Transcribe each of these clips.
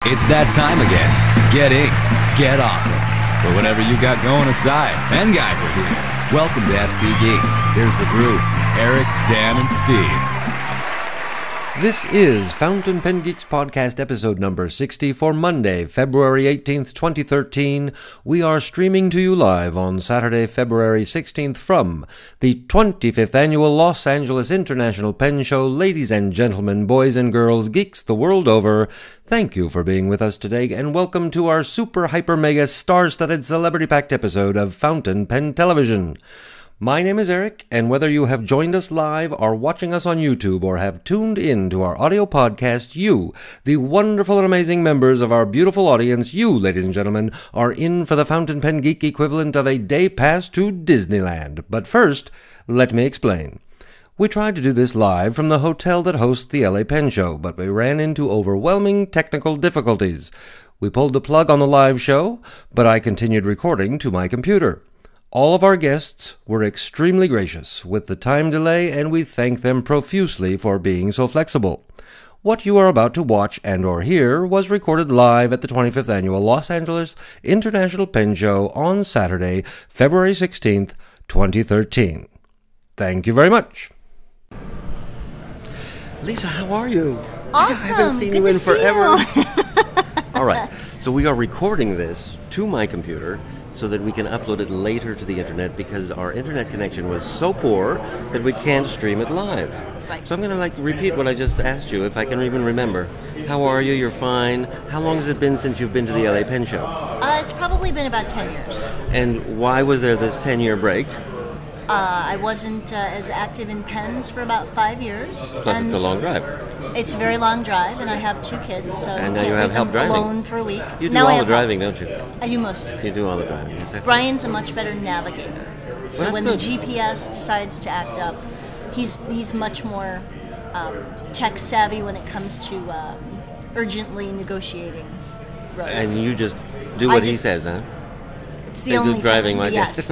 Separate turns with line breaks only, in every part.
It's that time again. Get inked, get awesome. But whatever you got going aside, Pen guys are here. Welcome to FP Geeks. Here's the group, Eric, Dan, and Steve.
This is Fountain Pen Geeks Podcast episode number 60 for Monday, February 18th, 2013. We are streaming to you live on Saturday, February 16th from the 25th Annual Los Angeles International Pen Show. Ladies and gentlemen, boys and girls, geeks the world over, thank you for being with us today, and welcome to our super hyper mega star-studded celebrity-packed episode of Fountain Pen Television. My name is Eric, and whether you have joined us live or watching us on YouTube or have tuned in to our audio podcast, you, the wonderful and amazing members of our beautiful audience, you, ladies and gentlemen, are in for the Fountain Pen Geek equivalent of a day pass to Disneyland. But first, let me explain. We tried to do this live from the hotel that hosts the LA Pen Show, but we ran into overwhelming technical difficulties. We pulled the plug on the live show, but I continued recording to my computer. All of our guests were extremely gracious with the time delay, and we thank them profusely for being so flexible. What you are about to watch and or hear was recorded live at the 25th Annual Los Angeles International Pen Show on Saturday, February 16th, 2013. Thank you very much. Lisa, how are you?
Awesome.
I haven't seen
Good
you in
to see
forever.
you.
All right, so we are recording this to my computer so that we can upload it later to the internet because our internet connection was so poor that we can't stream it live.
Right.
So I'm going to repeat what I just asked you, if I can even remember. How are you? You're fine. How long has it been since you've been to the LA Pen Show?
It's probably been about 10 years.
And why was there this 10-year break?
I wasn't as active in pens for about 5 years.
Plus, it's a long drive.
It's a very long drive, and I have 2 kids, so
And now
I
you have
leave
help
them
driving.
alone for a week.
You do
Now I
all the
have
driving,
help.
don't you?
I do most of it.
You do all the driving. Yes,
Brian's a much better navigator. So
that's
when
good.
the GPS decides to act up, he's much more tech savvy when it comes to urgently negotiating roads.
And you just do
I
what he
just-
says, huh?
It's the
They
only
do driving
time.
like
Yes.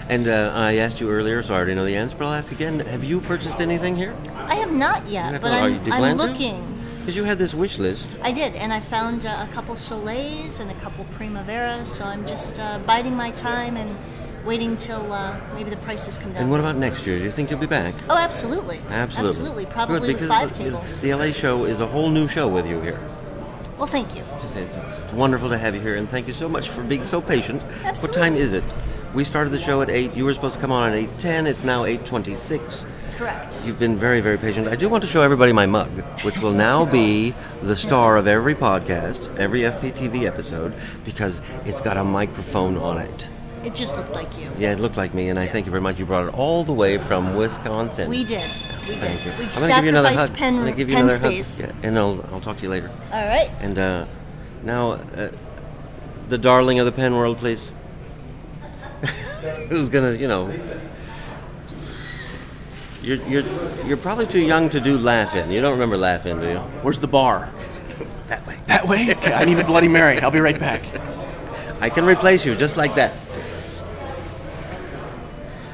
And I asked you earlier, so I already know the answer, but I'll ask again. Have you purchased anything here?
I have not yet,
You
but
have- do you plan
I'm
to?
looking.
Because you had this wish list.
I did, and I found a couple Soleils and a couple Primaveras, so I'm just biding my time and waiting till maybe the prices come down.
And what about next year? Do you think you'll be back?
Oh, absolutely.
Absolutely.
Absolutely. Probably
Good,
with
because
5
the
tables.
The LA show is a whole new show with you here.
Well, thank you.
It's wonderful to have you here, and thank you so much for being so patient.
Absolutely.
What time is it? We started the show at 8. You were supposed to come on at 8:10. It's now 8:26.
Correct.
You've been very, very patient. I do want to show everybody my mug, which will now be the star of every podcast, every FPtv episode, because it's got a microphone on it.
It just looked like you.
Yeah, it looked like me, and I thank you very much. You brought it all the way from Wisconsin.
We did. We did.
Thank you.
We
I'm going to give you another hug.
sacrificed
I'm gonna give you
pen
another hug.
space.
Yeah, and I'll talk to you later.
All right.
And now, the darling of the pen world, please. Who's gonna, You're probably too young to do laugh-in. You don't remember laugh-in, do you?
Where's the bar?
That way.
That way? Okay, I need a Bloody Mary. I'll be right back.
I can replace you just like that.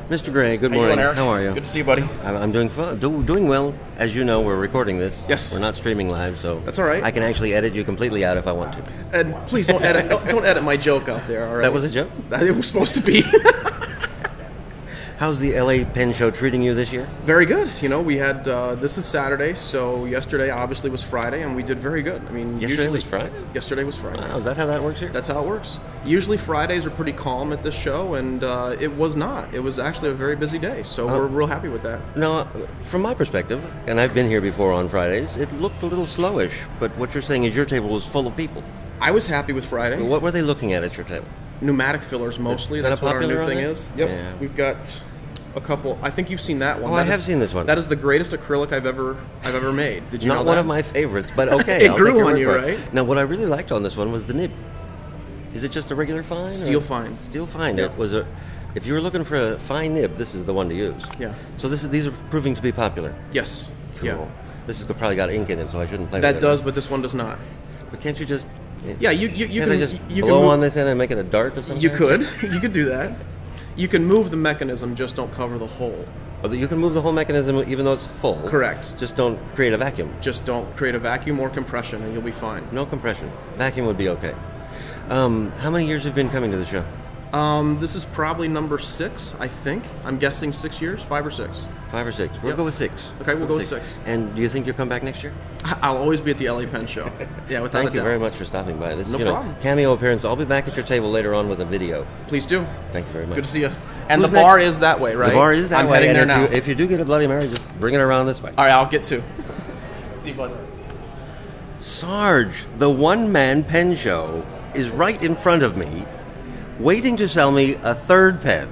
Mr. Gray, good
How you
morning.
doing, Eric?
How are you?
Good to see you, buddy.
I'm doing fine. Doing well. As you know, we're recording this.
Yes.
We're not streaming live, so
That's all right.
I can actually edit you completely out if I want to.
And please don't edit. Don't edit my joke out there. All right.
That was a joke?
It was supposed to be.
How's the LA Pen Show treating you this year?
Very good. We had this is Saturday, so yesterday obviously was Friday, and we did very good. I mean,
Yesterday
usually
was Friday?
Yesterday was Friday.
Wow, is that how that works here?
That's how it works. Usually Fridays are pretty calm at this show, and it was not. It was actually a very busy day, so we're real happy with that.
No, from my perspective, and I've been here before on Fridays, it looked a little slowish, but what you're saying is your table was full of people.
I was happy with Friday.
What were they looking at your table?
Pneumatic fillers mostly.
Is that
That's what our
popular
new
on
thing
there?
is. Yep.
Yeah.
We've got a couple. I think you've seen that one.
Oh, I have seen this one.
That is the greatest acrylic I've ever made. Did you know
Not
that?
one of my favorites, but okay.
It
I'll
grew
take your
on
word
you,
for it.
right?
Now, what I really liked on this one was the nib. Is it just a regular fine? or-
Steel fine.
Steel fine.
Yep.
It was a. If you were looking for a fine nib, this is the one to use.
Yeah.
So these are proving to be popular.
Yes.
Cool.
Yeah.
This has probably got ink in it, so I shouldn't play
That
with it.
does, but this one does not.
But can't you just?
Yeah, you
Can't
can
I just
you
blow
can
on this end and make it a dart or something?
You could. You could do that. You can move the mechanism, just don't cover the hole.
Oh, you can move the whole mechanism even though it's full.
Correct.
Just don't create a vacuum.
Just don't create a vacuum or compression, and you'll be fine.
No compression. Vacuum would be okay. How many years have you been coming to the show?
This is probably number 6, I think. I'm guessing 6 years, 5 or 6.
5 or 6. We'll go with 6.
Okay, we'll go with 6.
And do you think you'll come back next year?
I'll always be at the LA Pen Show. Yeah, without a doubt.
Thank you very much for stopping by. This
No
is,
problem.
Cameo appearance. I'll be back at your table later on with a video.
Please do.
Thank you very much.
Good to see you. And
Who's
the bar
next?
is that way, right?
The bar is that
I'm
way.
heading
and
there now.
if you do get a Bloody Mary, just bring it around this way.
All right, I'll get to. See you, bud.
Sarj, the one-man pen show, is right in front of me, waiting to sell me a third pen.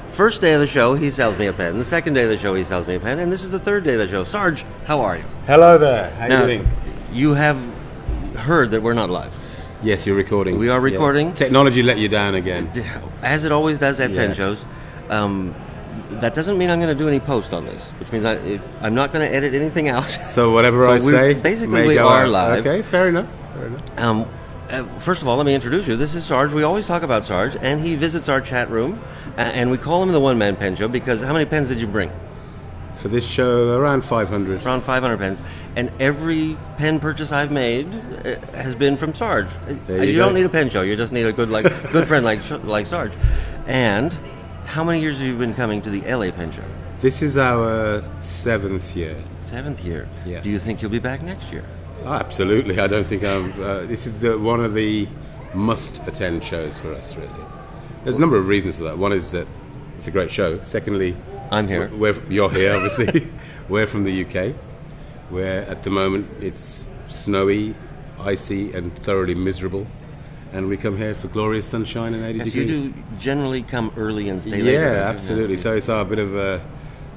First day of the show, he sells me a pen. The second day of the show, he sells me a pen. And this is the third day of the show. Sarj, how are you?
Hello there. How
Now,
you doing?
you have heard that we're not live.
Yes, you're recording.
We are recording.
Yeah. Technology let you down again.
As it always does at pen
Yeah.
shows. That doesn't mean I'm going to do any post on this, which means I'm not going to edit anything out.
So whatever I say,
basically
may
we
go
are
out.
live.
Okay, fair enough.
First of all, let me introduce you. This is Sarj. We always talk about Sarj, and he visits our chat room, and we call him the one-man pen show because how many pens did you bring?
For this show, around 500.
Around 500 pens, and every pen purchase I've made has been from Sarj.
There
You
you
don't
go.
need a pen show. You just need a good friend like Sarj. And how many years have you been coming to the LA Pen Show?
This is our 7th year.
7th year.
Yeah.
Do you think you'll be back next year?
Oh, absolutely. I don't think this is one of the must-attend shows for us, really. There's a number of reasons for that. One is that it's a great show. Secondly,
I'm here.
You're here, obviously. We're from the UK, where at the moment it's snowy, icy, and thoroughly miserable. And we come here for glorious sunshine and 80
Yes,
degrees.
you do generally come early and stay later.
Yeah, absolutely. So it's our bit of a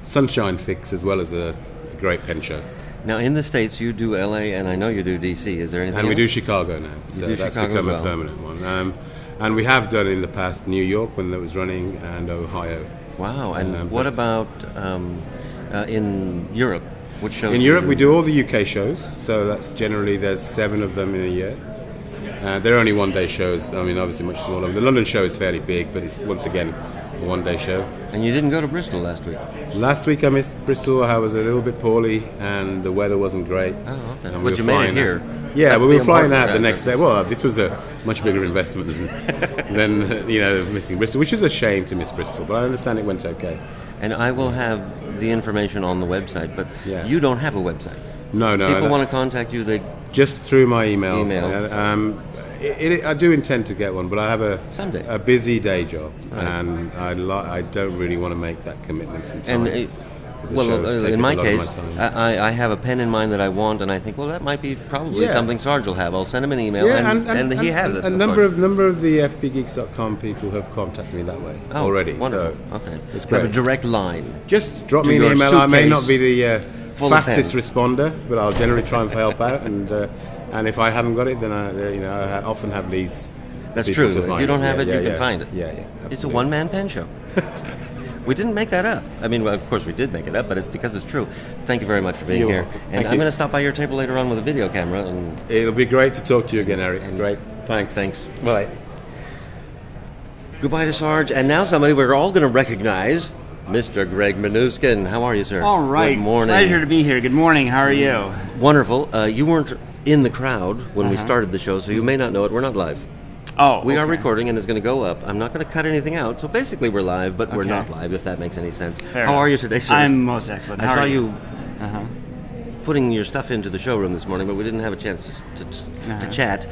sunshine fix as well as a great pen show.
Now, in the States, you do LA, and I know you do DC. Is there anything
And we
else?
do Chicago now, so
do
that's
Chicago
become
as
a
well.
permanent one. And we have done in the past New York when that was running, and Ohio.
Wow. And what about in Europe? Which shows?
In
do
Europe,
you
we do all the UK shows, so that's generally there's 7 of them in a year. They're only one-day shows. I mean, obviously much smaller. The London show is fairly big, but it's once again a one-day show.
And you didn't go to Bristol last week.
Last week I missed Bristol. I was a little bit poorly, and the weather wasn't great.
Oh, okay.
And
But you
were
made it
flying
here.
out. Yeah,
That's
but we
the
were flying
important
out the
factor.
next day. Well, this was a much bigger investment than missing Bristol, which is a shame to miss Bristol. But I understand it went okay.
And I will have the information on the website, but
Yeah.
you don't have a website.
No.
People want to contact you, they
Just through my email.
Email.
I do intend to get one, but I have
Someday.
a busy day job, and I don't really want to make that commitment in time.
And
'cause the show's taking
in my
a lot of
case,
time.
I have a pen in mind that I want, and I think, well, that might be probably
Yeah.
something Sarj will have. I'll send him an email, and he has it.
A number of the FPgeeks.com people have contacted me that way already.
Wonderful.
So
Okay.
it's
You have
great.
a direct line.
Just drop
to
me an
your
email. I may
suitcase
not be the
full of
fastest
pens.
responder, but I'll generally try and help out. And if I haven't got it, then I often have leads.
That's
people
true.
to
If
find
you don't
it.
have
Yeah,
it, you
yeah,
can find it.
Yeah.
It's a
absolutely.
one-man pen show. We didn't make that up. I mean, well, of course we did make it up, but it's because it's true. Thank you very much for being
You're
here.
welcome.
And
Thank
I'm
you.
going to stop by your table later on with a video camera. And
It'll be great to talk to you again, Eric. Great. Thanks.
Thanks.
Bye.
goodbye to Sarj. And now somebody we're all going to recognize, Mr. Greg Minuskin. How are you, sir?
All right.
Good morning.
Pleasure to be here. Good morning. How are you?
Wonderful. You weren't in the crowd when we started the show, so you may not know it. We're not live.
Oh,
We are
okay.
recording, and it's going to go up. I'm not going to cut anything out, so basically we're live, but we're
Okay.
not live, if that makes any sense.
Fair
How
enough.
are you today, sir?
I'm most excellent.
I
How
saw
are
you
Uh-huh.
putting your stuff into the showroom this morning, but we didn't have a chance to chat.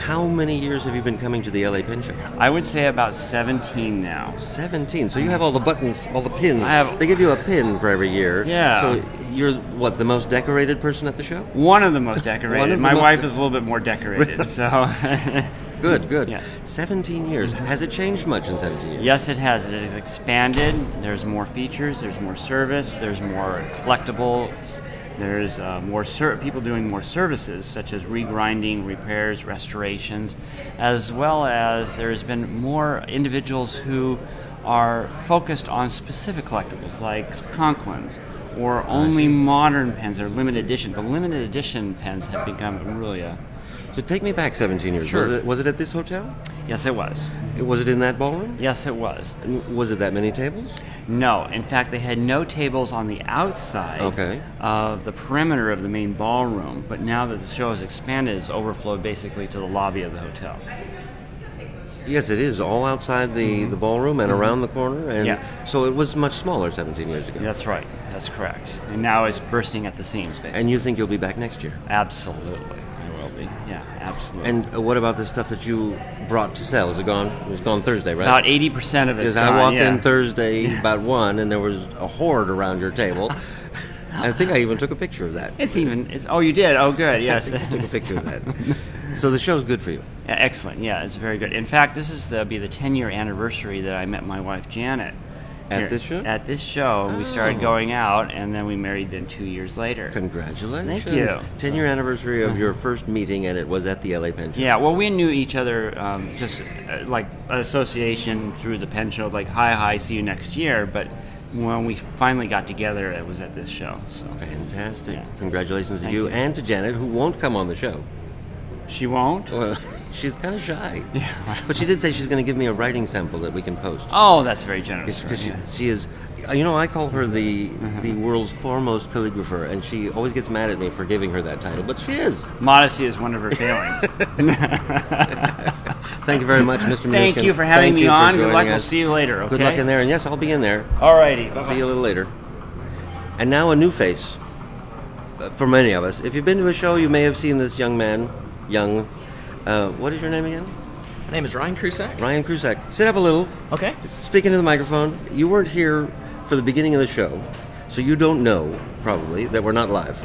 How many years have you been coming to the LA Pen Show?
I would say about 17 now.
17. So you have all the buttons, all the pins.
I have-
They give you a pin for every year.
Yeah.
So you're, what, the most decorated person at the show?
One of the most decorated.
One of the
My
most
wife is a little bit more decorated, so...
Good, good.
Yeah.
17 years. Has it changed much in 17 years?
Yes, it has. It has expanded. There's more features. There's more service. There's more collectibles. There's people doing more services, such as regrinding, repairs, restorations, as well as there's been more individuals who are focused on specific collectibles, like Conklins, or only modern pens that are limited edition. The limited edition pens have become really a...
So take me back 17 years.
Sure.
Was it at this hotel?
Yes, it was.
Was it in that ballroom?
Yes, it was.
Was it that many tables?
No. In fact, they had no tables on the outside of the perimeter of the main ballroom, but now that the show has expanded, it's overflowed basically to the lobby of the hotel.
Yes, it is all outside the ballroom and around the corner, and
Yeah.
so it was much smaller 17 years ago.
That's right. That's correct. And now it's bursting at the seams, basically.
And you think you'll be back next year?
Absolutely. I will be. Yeah, absolutely.
And what about the stuff that you brought to sell? Is it gone? It was gone Thursday, right?
About 80% of it's
Because
gone,
I walked
yeah.
in Thursday about 1, and there was a horde around your table. I think I even took a picture of that.
Oh, you did? Oh, good, yes.
I took a picture of that. So the show's good for you.
Yeah, excellent. Yeah, it's very good. In fact, this is be the 10-year anniversary that I met my wife Janet.
At this show?
At this show. We started going out, and then we married then 2 years later.
Congratulations.
Thank you.
10-year anniversary of your first meeting, and it was at the LA Pen Show.
Yeah, well, we knew each other just like association through the Pen Show, like, hi, see you next year. But when we finally got together, it was at this show. So
Fantastic.
Yeah.
Congratulations to
Thank
you
you.
and to Janet, who won't come on the show.
She won't?
Well, she's kind of shy.
Yeah.
But she did say she's going to give me a writing sample that we can post.
Oh, that's very generous.
Because
Yeah.
she is, I call her the world's foremost calligrapher, and she always gets mad at me for giving her that title, but she is.
Modesty is one of her failings.
Thank you very much, Mr. Minuskin.
Thank you for having
Thank
me
you for
on. Good
joining
luck. We'll
us.
see you later, okay?
Good luck in there, and yes, I'll be in there.
All righty. Bye-bye.
See you a little later. And now a new face for many of us. If you've been to a show, you may have seen this young man. What is your name again?
My name is Ryan Krusac.
Ryan Krusac. Sit up a little.
Okay.
Speaking to the microphone. You weren't here for the beginning of the show, so you don't know, probably, that we're not live.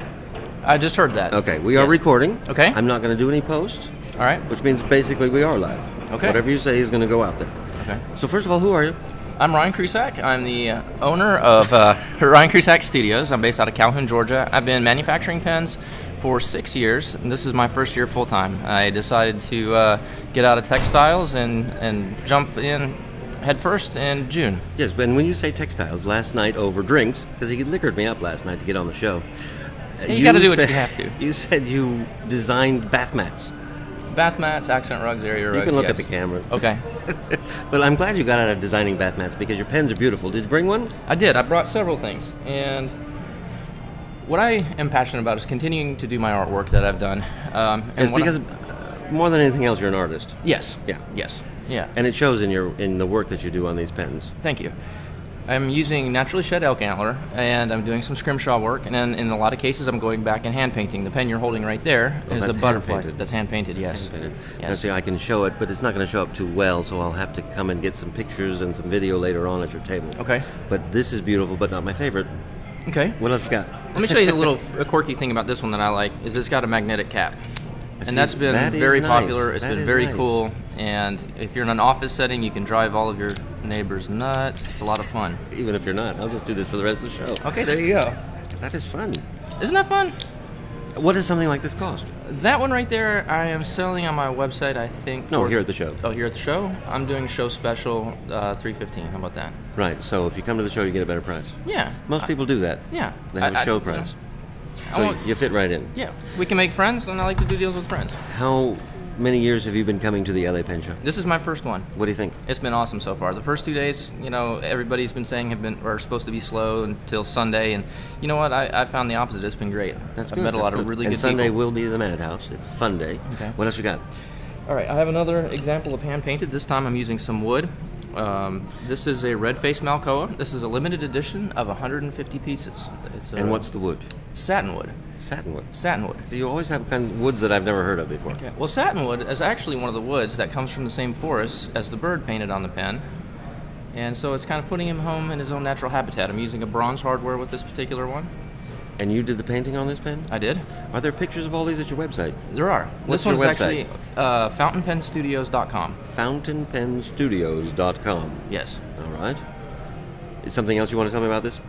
I just heard that.
Okay, we are
Yes.
recording.
Okay.
I'm not going to do any post,
All right.
which means basically we are live.
Okay.
Whatever you say is going to go out there.
Okay.
So first of all, who are you?
I'm Ryan Krusac. I'm the owner of Ryan Krusac Studios. I'm based out of Calhoun, Georgia. I've been manufacturing pens for 6 years, and this is my first year full time. I decided to get out of textiles and jump in head first in June.
Yes, but when you say textiles, last night over drinks, because he liquored me up last night to get on the show.
You gotta do what you have to.
You said you designed bath mats.
Bath mats, accent rugs, area rugs.
You can look
yes.
at the camera.
Okay.
But I'm glad you got out of designing bath mats because your pens are beautiful. Did you bring one?
I did. I brought several things. And what I am passionate about is continuing to do my artwork that I've done.
It's because more than anything else, you're an artist.
Yes.
Yeah.
Yes. Yeah.
And it shows in the work that you do on these pens.
Thank you. I'm using naturally shed elk antler, and I'm doing some scrimshaw work, and then in a lot of cases I'm going back and hand painting. The pen you're holding right there is
that's
a butterfly.
hand-painted.
That's hand painted, yes.
Hand-painted. Now,
Yes.
see, I can show it, but it's not going to show up too well, so I'll have to come and get some pictures and some video later on at your table.
Okay.
But this is beautiful, but not my favorite.
Okay.
What else you got?
Let me show you a quirky thing about this one that I like, is it's got a magnetic cap.
See,
And that's been
that is
very
nice.
popular. It's
That
been
is
very
nice.
cool. And if you're in an office setting, you can drive all of your neighbors nuts. It's a lot of fun.
Even if you're not, I'll just do this for the rest of the show.
Okay, there you go.
That is fun.
Isn't that fun?
What does something like this cost?
That one right there, I am selling on my website, I think.
No,
for-
here at the show.
Oh, here at the show? I'm doing show special, $315. How about that?
Right, so if you come to the show, you get a better price.
Yeah.
Most people do that.
Yeah.
They have a show
you
price.
I
So
want-
you fit right in.
Yeah. We can make friends, and I like to do deals with friends.
How many years have you been coming to the LA Pen Show?
This is my first one.
What do you think?
It's been awesome so far. The first 2 days, everybody's been saying are supposed to be slow until Sunday, and you know what? I found the opposite. It's been great.
That's
I've
good.
met a
that's
lot
good.
of really
and
good
Sunday
people.
will be the Madhouse. It's fun day.
Okay.
What else you got?
All right, I have another example of hand painted. This time I'm using some wood. This is a red face Malcoa. This is a limited edition of 150 pieces. It's
And what's the wood?
satinwood?
Satinwood.
Satinwood.
So you always have kind of woods that I've never heard of before.
Okay. Well, satinwood is actually one of the woods that comes from the same forest as the bird painted on the pen. And so it's kind of putting him home in his own natural habitat. I'm using a bronze hardware with this particular one.
And you did the painting on this pen?
I did.
Are there pictures of all these at your website?
There are.
What's
this
your
one's
website?
actually fountainpenstudios.com.
Fountainpenstudios.com.
Yes.
All right. Is something else you want to tell me about this?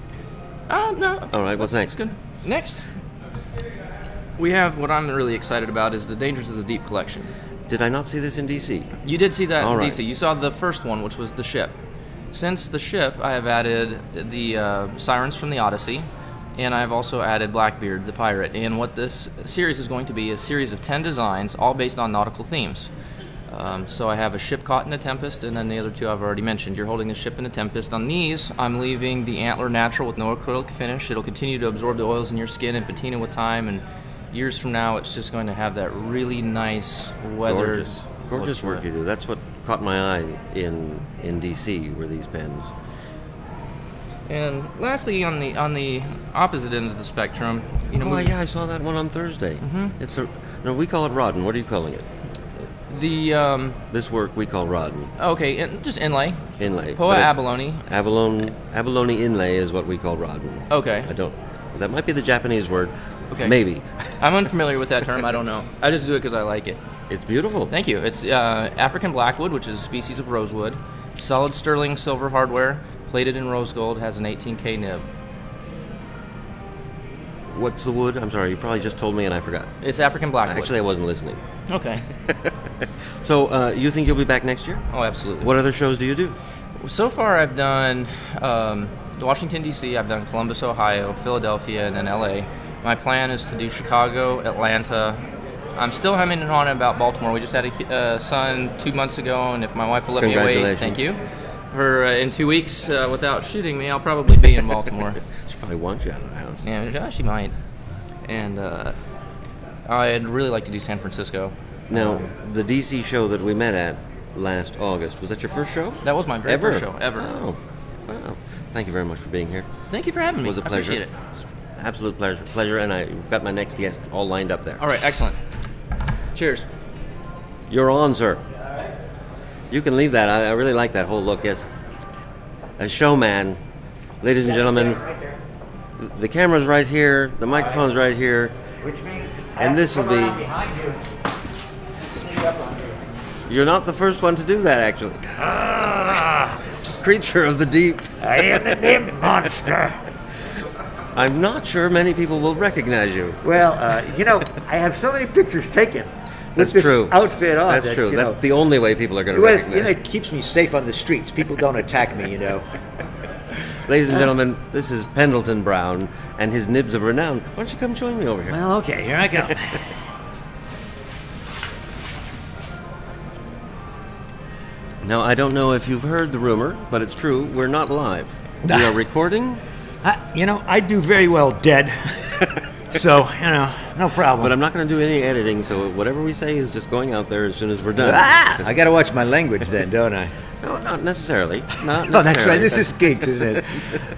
No.
All right, what's next?
Good. Next, we have what I'm really excited about is the Dangers of the Deep collection.
Did I not see this in D.C.?
You did see that
All
in
right.
DC. You saw the first one, which was the ship. Since the ship, I have added the Sirens from the Odyssey, and I've also added Blackbeard, the pirate. And what this series is going to be is a series of 10 designs, all based on nautical themes. So I have a ship caught in a tempest, and then the other two I've already mentioned. You're holding the ship in a tempest. On these, I'm leaving the Antler natural with no acrylic finish. It'll continue to absorb the oils in your skin and patina with time, and years from now, it's just going to have that really nice weathered...
Gorgeous work you do. That's what caught my eye in DC, were these pens.
And lastly, on the opposite end of the spectrum,
yeah, I saw that one on Thursday. No, we call it Rodden. What are you calling it? This work we call Rodden.
Okay, just inlay.
Inlay.
Poa abalone.
Abalone inlay is what we call Rodden.
Okay.
That might be the Japanese word.
Okay.
Maybe.
I'm unfamiliar with that term. I don't know. I just do it because I like it.
It's beautiful.
Thank you. It's African blackwood, which is a species of rosewood. Solid sterling silver hardware, plated in rose gold, has an 18K nib.
What's the wood? I'm sorry, you probably just told me and I forgot.
It's African blackwood.
Actually, I wasn't listening.
Okay.
So, you think you'll be back next year?
Oh, absolutely.
What other shows do you do?
So far, I've done Washington, D.C., I've done Columbus, Ohio, Philadelphia, and then L.A. My plan is to do Chicago, Atlanta. I'm still hemming and hawing about Baltimore. We just had a son 2 months ago, and if my wife will let me away, thank you. In 2 weeks, without shooting me, I'll probably be in Baltimore.
She probably wants you out of the house.
Yeah, she might. And I'd really like to do San Francisco.
Now, the DC show that we met at last August, was that your first show?
That was my very first show, ever.
Oh, wow. Thank you very much for being here.
Thank you for having me.
It was a pleasure.
I appreciate it.
Absolute pleasure, and I've got my next guest all lined up there.
All right, excellent. Cheers.
You're on, sir. You can leave that. I really like that whole look, yes. A showman. Ladies and gentlemen, the camera's right here, the microphone's right here, and this will be... You're not the first one to do that, actually. Creature of the deep.
I am the nib monster.
I'm not sure many people will recognize you.
Well, I have so many pictures taken.
That's
with
true.
This outfit on.
That's true. That's the only way people are going to recognize.
It keeps me safe on the streets. People don't attack me,
Ladies and gentlemen, this is Pendleton Brown and his nibs of renown. Why don't you come join me over here?
Well, okay, here I go.
Now, I don't know if you've heard the rumor, but it's true. We're not live. We are recording.
I do very well dead. So, no problem.
But I'm not going to do any editing, so whatever we say is just going out there as soon as we're done.
I got to watch my language then, don't I?
No, not necessarily.
Oh, that's right. This is Geeks, isn't it?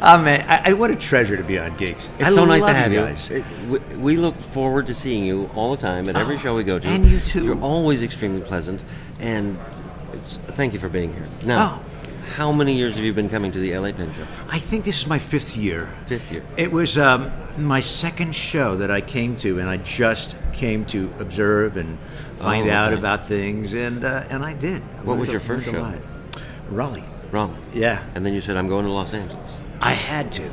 Oh, man, what a treasure to be on Geeks.
It's so nice to have
you.
We look forward to seeing you all the time at every show we go to.
And you too.
You're always extremely pleasant, and thank you for being here. Now, how many years have you been coming to the LA Pen Show?
I think this is my 5th year.
5th year.
It was my second show that I came to, and I just came to observe and find out about things, and I did.
What was your first show?
Raleigh.
Yeah. And then you said, I'm going to Los Angeles.
I had to,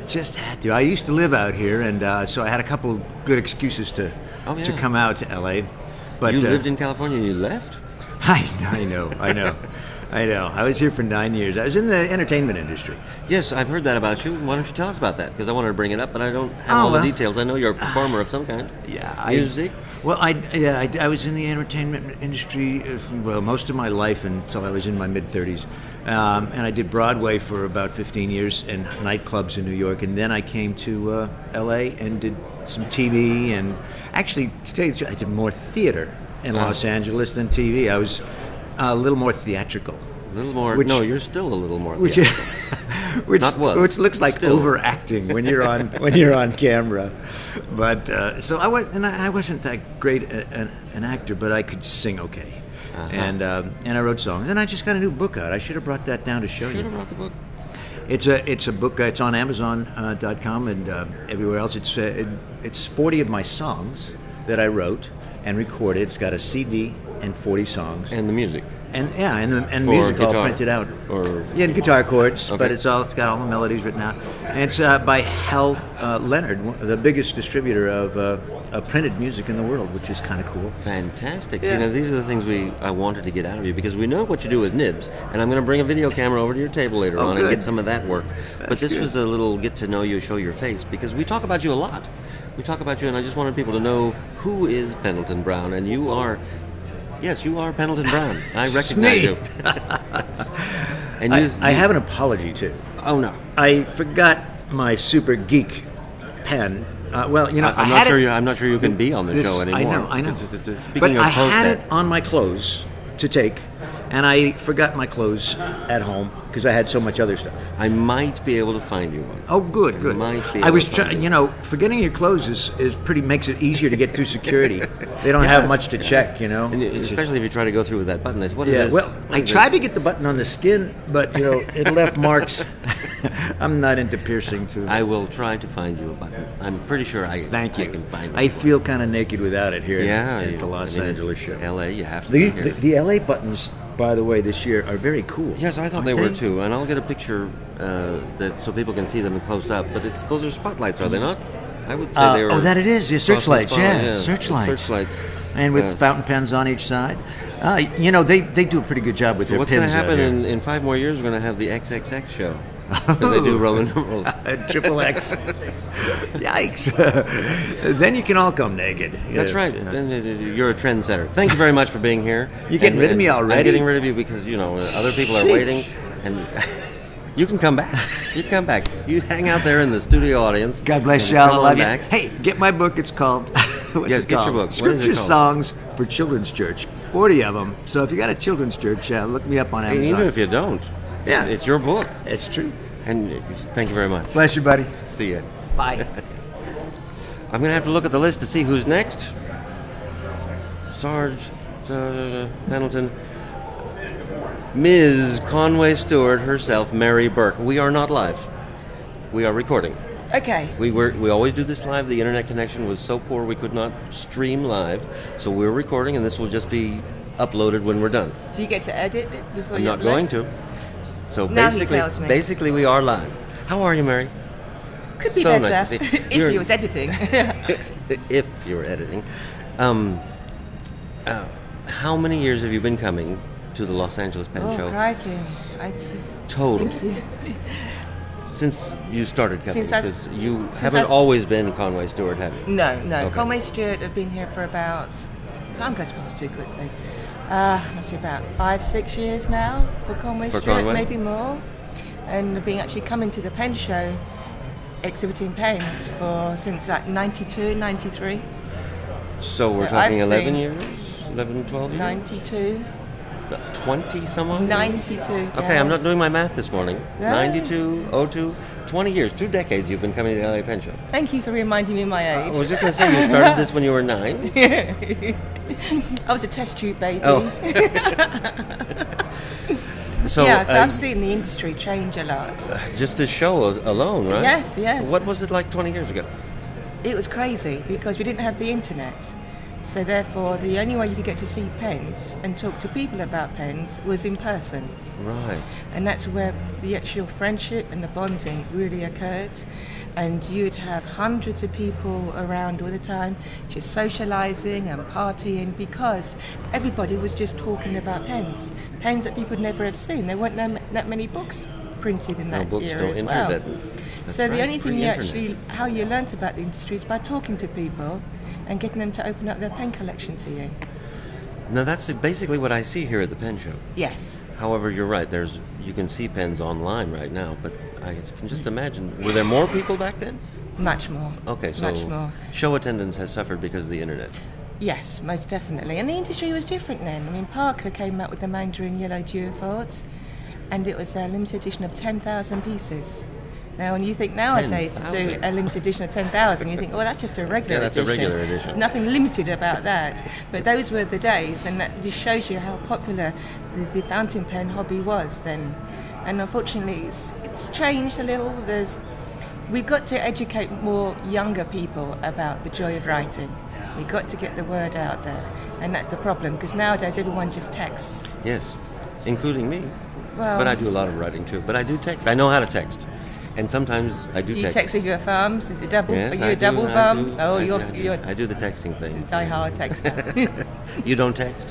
just had to. I used to live out here, and so I had a couple good excuses to come out to LA. But
you lived in California and you left?
I know. I was here for 9 years. I was in the entertainment industry.
Yes, I've heard that about you. Why don't you tell us about that? Because I wanted to bring it up, but I don't have all the details. I know you're a performer of some kind.
Yeah.
Music?
I was in the entertainment industry most of my life until I was in my mid-30s. And I did Broadway for about 15 years and nightclubs in New York. And then I came to L.A. and did some TV. And actually, to tell you the truth, I did more theater in Los Angeles than TV. I was a little more theatrical.
A little more. No, you're still a little more theatrical.
Which looks like overacting when you're on camera. But so I wasn't that great an actor, but I could sing okay. And I wrote songs, and I just got a new book out. I should have brought that down to show you.
Should have brought the book.
It's a book. It's on Amazon.com and everywhere else. It's 40 of my songs that I wrote and recorded. It's got a CD and 40 songs.
And the music.
And music all printed out. Guitar chords,
okay.
But it's got all the melodies written out. And it's by Hal Leonard, the biggest distributor of printed music in the world, which is kind of cool.
Fantastic.
Yeah.
See, these are the things I wanted to get out of you, because we know what you do with nibs, and I'm going to bring a video camera over to your table later on and get some of that work. But this was a little get to know you, show your face, because we talk about you a lot. We talk about you, and I just wanted people to know who is Pendleton Brown, and you are Yes, you are Pendleton Brown. I recognize you. And
I have an apology, too.
Oh, no.
I forgot my super geek pen.
I'm not sure you can be on the show anymore.
I know.
Speaking
but
of
I had
post-it.
it on my clothes to take, and I forgot my clothes at home because I had so much other stuff.
I might be able to find you one.
Oh, good.
Might be
I was
able to find
trying. Forgetting your clothes makes it easier to get through security. They don't have much to check.
And especially if you try to go through with that button. What is this?
Well, I tried to get the button on the skin, but it left marks. I'm not into piercing through.
I will try to find you a button. I'm pretty sure I can find it.
I feel kind of naked without it here at the Los Angeles show.
It's LA, you have to be here.
The LA buttons, by the way, this year are very cool.
Yes, I thought they were too, and I'll get a picture so people can see them close up. But those are spotlights, are they not? I would say they were.
That it is. Yeah, searchlights.
Yeah,
searchlights.
Searchlights.
And with fountain pens on each side. They do a pretty good job with their
what's
pens.
What's going to happen in 5 more years? We're going to have the XXX show. Because they do Roman numerals.
Triple X. Yikes. Then you can all come naked.
That's right. Then you're a trendsetter. Thank you very much for being here.
You're getting rid of me already?
I'm getting rid of you because, other people are waiting. And you can come back. You hang out there in the studio audience.
God bless y'all. I love you. Hey, get my book. It's called...
Get your book.
Scripture Songs for Children's Church. 40 of them. So if you got a children's church, look me up on Amazon.
Even if you don't.
Yeah.
It's your book.
It's true.
And thank you very much.
Bless you, buddy.
See you.
Bye.
I'm going to have to look at the list to see who's next. Sarj, Pendleton, Ms. Conway Stewart herself, Mary Burke. We are not live. We are recording.
Okay.
We always do this live. The internet connection was so poor we could not stream live. So we're recording, and this will just be uploaded when we're done.
Do you get to edit it before
I'm
you
not
upload?
going to. So
now he tells me.
Basically, we are live. How are you, Mary?
Could be
so
better
nice to see.
if he was editing.
If you were editing. How many years have you been coming to the Los Angeles Pen Show?
Oh, crikey. I'd say...
Total.
Thank you.
Since you started coming,
Since
because you haven't always been Conway Stewart, have you?
No.
Okay.
Conway Stewart have been here for about... Time goes past too quickly. Must be about 5-6 years now for Conway Stewart, maybe more. And I've been actually coming to the pen show, exhibiting pens since like 92, 93.
So we're talking 11 years? 11, 12 years?
92.
20 someone?
92.
Okay,
yes.
I'm not doing my math this morning.
No.
92, 02, 20 years, 2 decades you've been coming to the LA Pen Show.
Thank you for reminding me of my age.
I was just going to say, you started this when you were 9?
I was a test tube baby.
Oh. So
I've seen the industry change a lot.
Just this show alone, right?
Yes.
What was it like 20 years ago?
It was crazy because we didn't have the internet. So therefore, the only way you could get to see pens and talk to people about pens was in person.
Right.
And that's where the actual friendship and the bonding really occurred. And you'd have hundreds of people around all the time, just socialising and partying because everybody was just talking about pens. Pens that people would never have seen. There weren't that many books printed in that era as well. So the only thing how you learnt about the industry is by talking to people and getting them to open up their pen collection to you.
Now that's basically what I see here at the pen show.
Yes.
However, you're right. You can see pens online right now, but I can just imagine. Were there more people back then?
Much more.
Okay, so
much more.
Show attendance has suffered because of the internet.
Yes, most definitely. And the industry was different then. I mean, Parker came out with the Mandarin Yellow Duofords, and it was a limited edition of 10,000 pieces. Now, when you think nowadays to do a limited edition of 10,000, you think, that's just a regular edition.
Yeah, that's a regular edition.
There's nothing limited about that. But those were the days, and that just shows you how popular the fountain pen hobby was then. And unfortunately, it's changed a little. We've got to educate more younger people about the joy of writing. We've got to get the word out there. And that's the problem, because nowadays everyone just texts.
Yes, including me.
Well,
but I do a lot of writing too. But I do text. I know how to text. And sometimes I do text.
Do you text with your thumbs? Is it double?
Yes,
Are you a double thumb?
I do the texting thing.
Die-hard texter.
You don't text?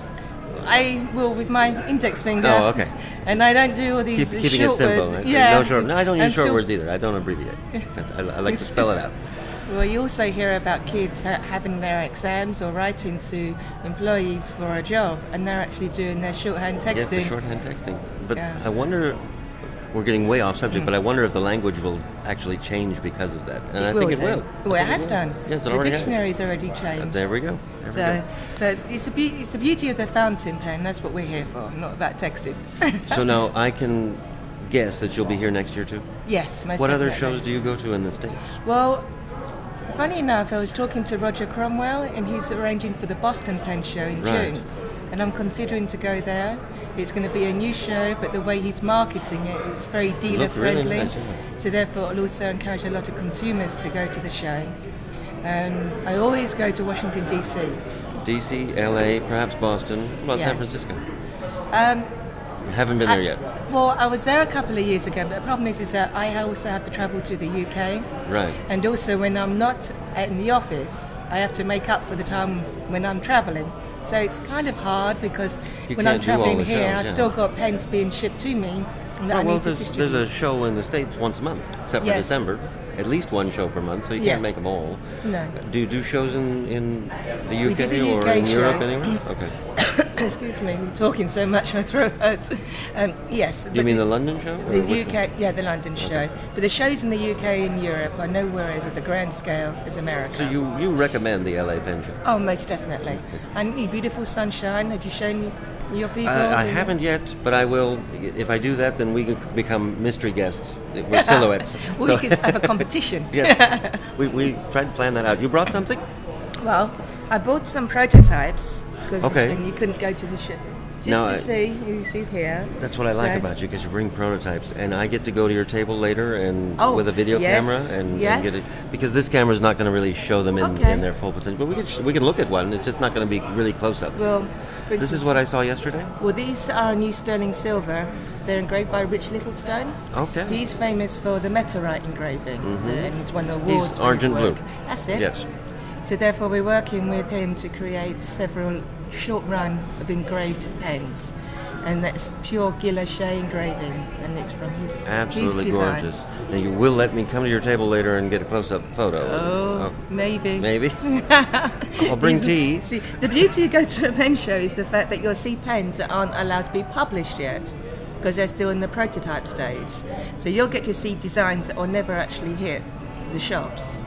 I will with my index finger.
Oh, okay.
And I don't do all these
keeping
short
it simple.
words.
Yeah. No, I don't use short words either. I don't abbreviate. I like to spell it out.
Well, you also hear about kids having their exams or writing to employees for a job, and they're actually doing their shorthand texting.
Yes, the shorthand texting. But
Yeah.
I wonder, we're getting way off subject, but I wonder if the language will actually change because of that. And I think it will.
Well, it has done.
Yes, it
the
already has.
dictionary's already changed.
There we go. There we
So,
go.
but it's the beauty of the fountain pen. That's what we're here for, not about texting.
So now I can guess that you'll be here next year too?
Yes, most
What other
definitely.
shows do you go to in the States?
Well, funny enough, I was talking to Roger Cromwell, and he's arranging for the Boston Pen Show in
Right.
June. And I'm considering to go there. It's going to be a new show, but the way he's marketing it, it's very dealer
Look really
friendly.
nice, yeah.
So therefore, it'll also encourage a lot of consumers to go to the show. I always go to Washington D.C.
DC, LA, perhaps Boston, well, San
Yes.
Francisco.
Um,
You haven't been there yet.
Well, I was there a couple of years ago, but the problem is that I also have to travel to the UK.
Right.
And also, when I'm not in the office, I have to make up for the time when I'm travelling. So it's kind of hard because
You
when I'm
can't do all
travelling
the
here,
shows,
I've
yeah.
still got pens being shipped to me that I
well,
need to
there's
distribute.
a show in the States once a month, except for
Yes.
December. At least one show per month, so you
Yeah.
can't make them all.
No.
Do you do shows in the UK,
We did the
or
UK
in Europe
show.
anywhere? Okay.
Excuse me, I'm talking so much my throat hurts. Yes.
Do you
but
mean the London show? or
The
which one?
UK, yeah, the London show. But the shows in the UK and Europe are nowhere as at the grand scale as America.
So you recommend the LA Pen Show?
Oh, most definitely. And your beautiful sunshine. Have you shown your people?
I haven't yet, but I will. If I do that, then we can become mystery guests with silhouettes.
Well,
So-
we could have a competition.
Yes, we tried to plan that out. You brought something?
Well, I bought some prototypes because
Okay.
you couldn't go to the show. Just
No,
to
I-
see, you see here.
That's what I like
So-
about you, because you bring prototypes, and I get to go to your table later and
Oh,
with a video
yes,
camera and
yes.
get it, because this camera is not going to really show them
Okay.
in their full potential. But we can look at one. It's just not going to be really close up.
Well, for
This is
instance-
what I saw yesterday.
Well, these are new sterling silver. They're engraved by Rich Littlestone.
Okay.
He's famous for the Meteorite engraving, and he's won awards.
He's
for his
Argent
work.
Blue.
That's it.
Yes.
So therefore, we're working with him to create several short run of engraved pens, and that's pure guilloche engravings, and it's from his
Absolutely
his design.
gorgeous. Now you will let me come to your table later and get a close-up photo.
Oh, maybe.
Maybe. I'll bring tea.
See, the beauty of going to a pen show is the fact that you'll see pens that aren't allowed to be published yet, because they're still in the prototype stage. So you'll get to see designs that will never actually hit the shops.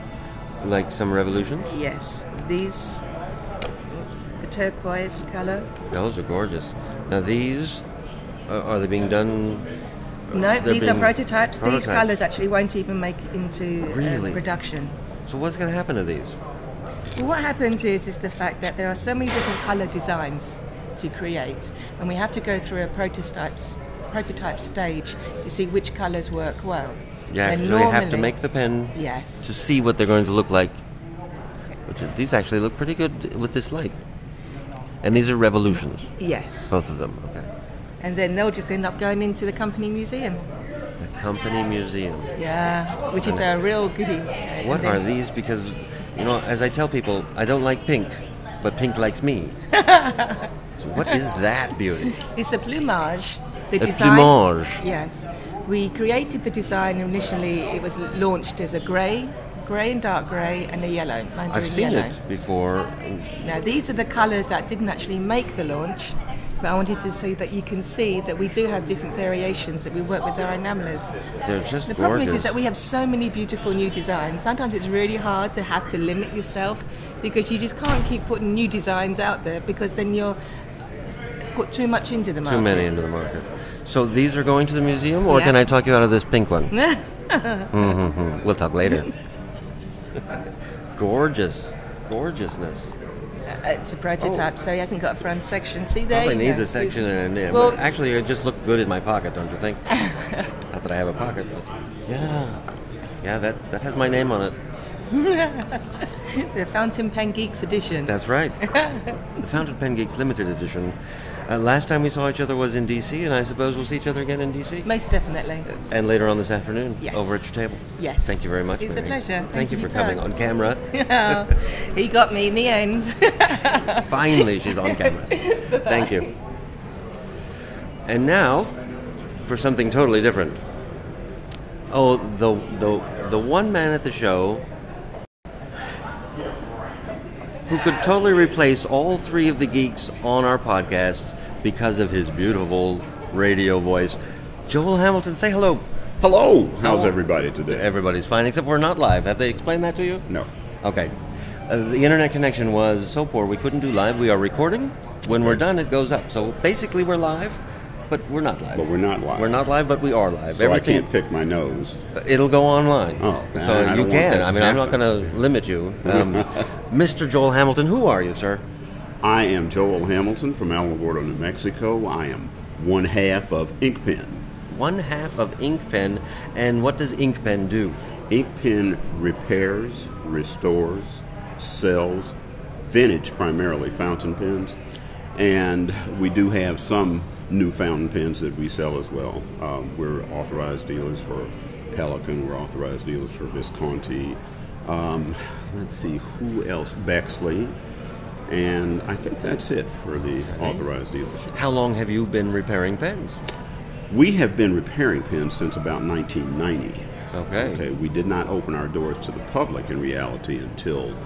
Like some revolutions.
Yes, these, the turquoise colour.
Those are gorgeous. Now these, are they being done?
No,
they're
these are
being
prototypes. These
prototypes.
colours actually won't even make it into
Really?
production.
So what's going to happen to these?
Well, what happens is the fact that there are so many different colour designs to create, and we have to go through a prototype stage to see which colours work well.
You
And
actually have to
normally-
make the pen
Yes.
to see what they're going to look like. These actually look pretty good with this light. And these are revolutions,
Yes.
both of them. Okay.
And then they'll just end up going into the company museum.
The Company Museum.
Yeah, which is a real goodie.
What are these? Because, as I tell people, I don't like pink, but pink likes me. So what is that beauty?
It's a plumage. The
A
design.
plumage.
Yes. We created the design initially. It was launched as a grey and dark grey, and a yellow.
I've seen
yellow.
it before.
Now these are the colours that didn't actually make the launch, but I wanted to say that you can see that we do have different variations that we work with our enamelers.
They're just
The problem
gorgeous.
is that we have so many beautiful new designs. Sometimes it's really hard to have to limit yourself because you just can't keep putting new designs out there because then you'll put too much into the market.
Too many into the market. So these are going to the museum, or
Yeah.
can I talk you out of this pink one? We'll talk later. Gorgeousness.
It's a prototype, so he hasn't got a front section. See there?
Probably
you
needs
know,
a section and a
Well-
but actually, it just looked good in my pocket, don't you think? Not that I have a pocket, but yeah, that has my name on it.
The Fountain Pen Geeks edition.
That's right. The Fountain Pen Geeks Limited Edition. Last time we saw each other was in D.C., and I suppose we'll see each other again in D.C.
Most definitely.
And later on this afternoon,
Yes.
over at your table.
Yes.
Thank you very much,
It's a
Mary.
pleasure.
Thank you
for
for
your
coming
time.
on camera.
He got me in the end.
Finally, she's on camera. Thank you. And now, for something totally different. Oh, the one man at the show who could totally replace all three of the geeks on our podcasts because of his beautiful radio voice. Joel Hamilton, say hello.
Hello. How's everybody today?
Everybody's fine, except we're not live. Have they explained that to you?
No.
Okay. The internet connection was so poor we couldn't do live. We are recording. When we're done, it goes up. So basically we're live, but we're not live.
But we're not live.
We're not live, but we are live.
So I can't pick my nose.
It'll go online.
Oh,
so
I
you
don't
can.
want that
I mean,
to
I'm not
happen.
going to limit you. Mr. Joel Hamilton, who are you, sir?
I am Joel Hamilton from Alamogordo, New Mexico. I am one half of Inkpen.
One half of Inkpen, and what does Inkpen do?
Inkpen repairs, restores, sells vintage, primarily fountain pens, and we do have some new fountain pens that we sell as well. We're authorized dealers for Pelican. We're authorized dealers for Visconti. Let's see, who else? Bexley. And I think that's it for the authorized dealership.
How long have you been repairing pens?
We have been repairing pens since about 1990.
Okay.
We did not open our doors to the public in reality until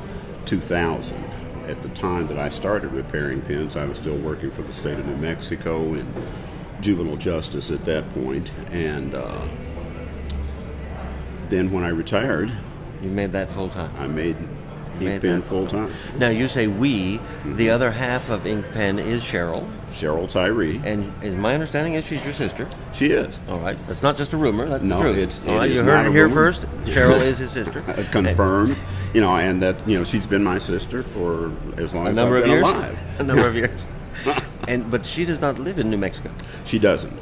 2000. At the time that I started repairing pens, I was still working for the state of New Mexico in juvenile justice at that point. And then when I retired...
You made that full-time?
I made Inkpen full-time.
Now, you say we. The other half of Inkpen is Cheryl.
Cheryl Tyree.
And is my understanding is she's your sister?
She is.
All right. That's not just a rumor. That's
no,
the truth.
It's
all right.
it
You
is
heard
not
it
a
here
rumor.
first. Cheryl is his sister.
Confirmed. And that she's been my sister for as long as I've been alive.
A number of years. But she does not live in New Mexico.
She doesn't.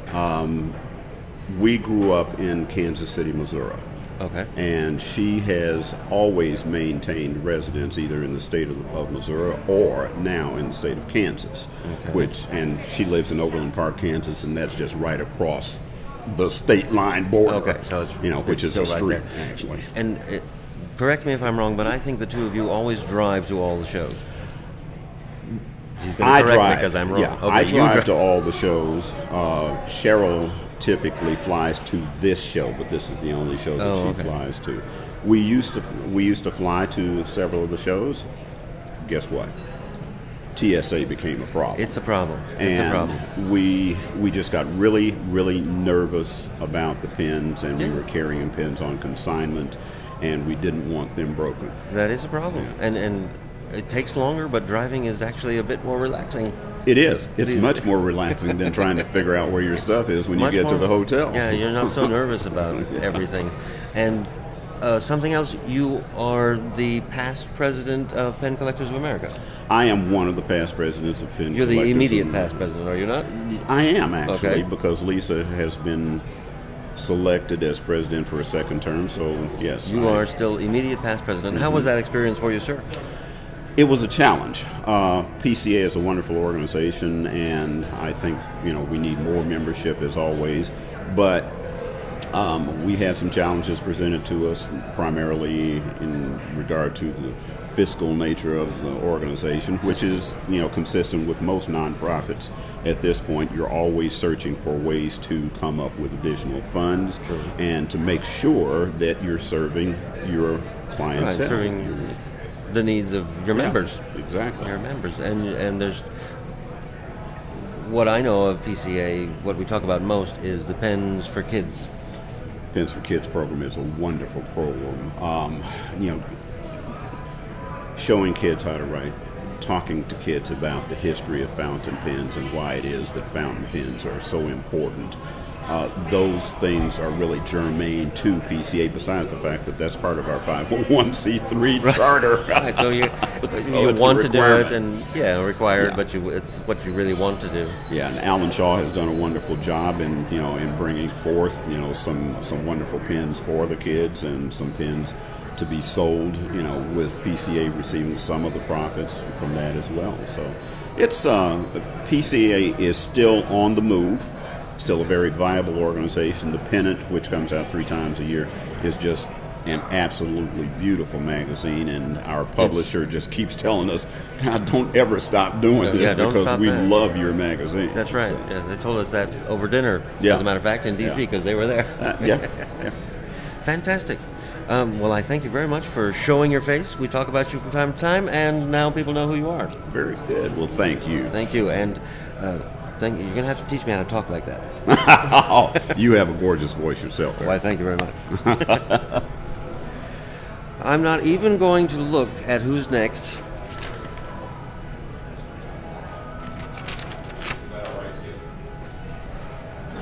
We grew up in Kansas City, Missouri.
Okay.
And she has always maintained residence either in the state of Missouri or now in the state of Kansas.
Okay.
And she lives in Overland Park, Kansas, and that's just right across the state line border.
Okay, so it's
which is
still
a street
right there.
actually.
And correct me if I'm wrong, but I think the two of you always drive to all the shows. He's going to correct me because I'm wrong.
Yeah,
okay,
I drive to all the shows. Cheryl typically flies to this show, but this is the only show that she flies to. We used to fly to several of the shows. Guess what? TSA became a problem.
It's a problem.
We just got really, really nervous about the pens, and we were carrying pens on consignment, and we didn't want them broken.
That is a problem. Yeah. And it takes longer, but driving is actually a bit more relaxing.
It is. It's much more relaxing than trying to figure out where your stuff is when you get to the hotel.
Yeah, you're not so nervous about everything. And something else, you are the past president of Pen Collectors of America.
I am one of the past presidents of Pen Collectors.
You're the immediate past president, are you not?
I am, actually, because Lisa has been selected as president for a second term, so yes.
You are still immediate past president. Mm-hmm. How was that experience for you, sir?
It was a challenge. PCA is a wonderful organization, and I think we need more membership as always. But we had some challenges presented to us, primarily in regard to the fiscal nature of the organization, which is consistent with most nonprofits. At this point, you're always searching for ways to come up with additional funds and to make sure that you're serving your clientele.
Right, serving the needs of your members.
Exactly.
Your members. And there's what I know of PCA, what we talk about most is the Pens for Kids.
Pens for Kids program is a wonderful program. Showing kids how to write, talking to kids about the history of fountain pens and why it is that fountain pens are so important. Those things are really germane to PCA, besides the fact that that's part of our 501c3 charter.
Right, so you want to do it, and required, but it's what you really want to do.
Yeah, and Alan Shaw has done a wonderful job in bringing forth some wonderful pens for the kids and some pens to be sold, with PCA receiving some of the profits from that as well. So it's PCA is still on the move. Still a very viable organization. The Pennant, which comes out 3 times a year, is just an absolutely beautiful magazine, and our publisher just keeps telling us, God, don't ever stop doing this because we love your magazine.
That's right. Yeah, they told us that over dinner, as a matter of fact, in D.C., because they were there.
Yeah.
Fantastic. Well, I thank you very much for showing your face. We talk about you from time to time, and now people know who you are.
Very good. Well, thank you.
Thank you, and you're going to have to teach me how to talk like that.
Oh, you have a gorgeous voice yourself.
Why, thank you very much. I'm not even going to look at who's next.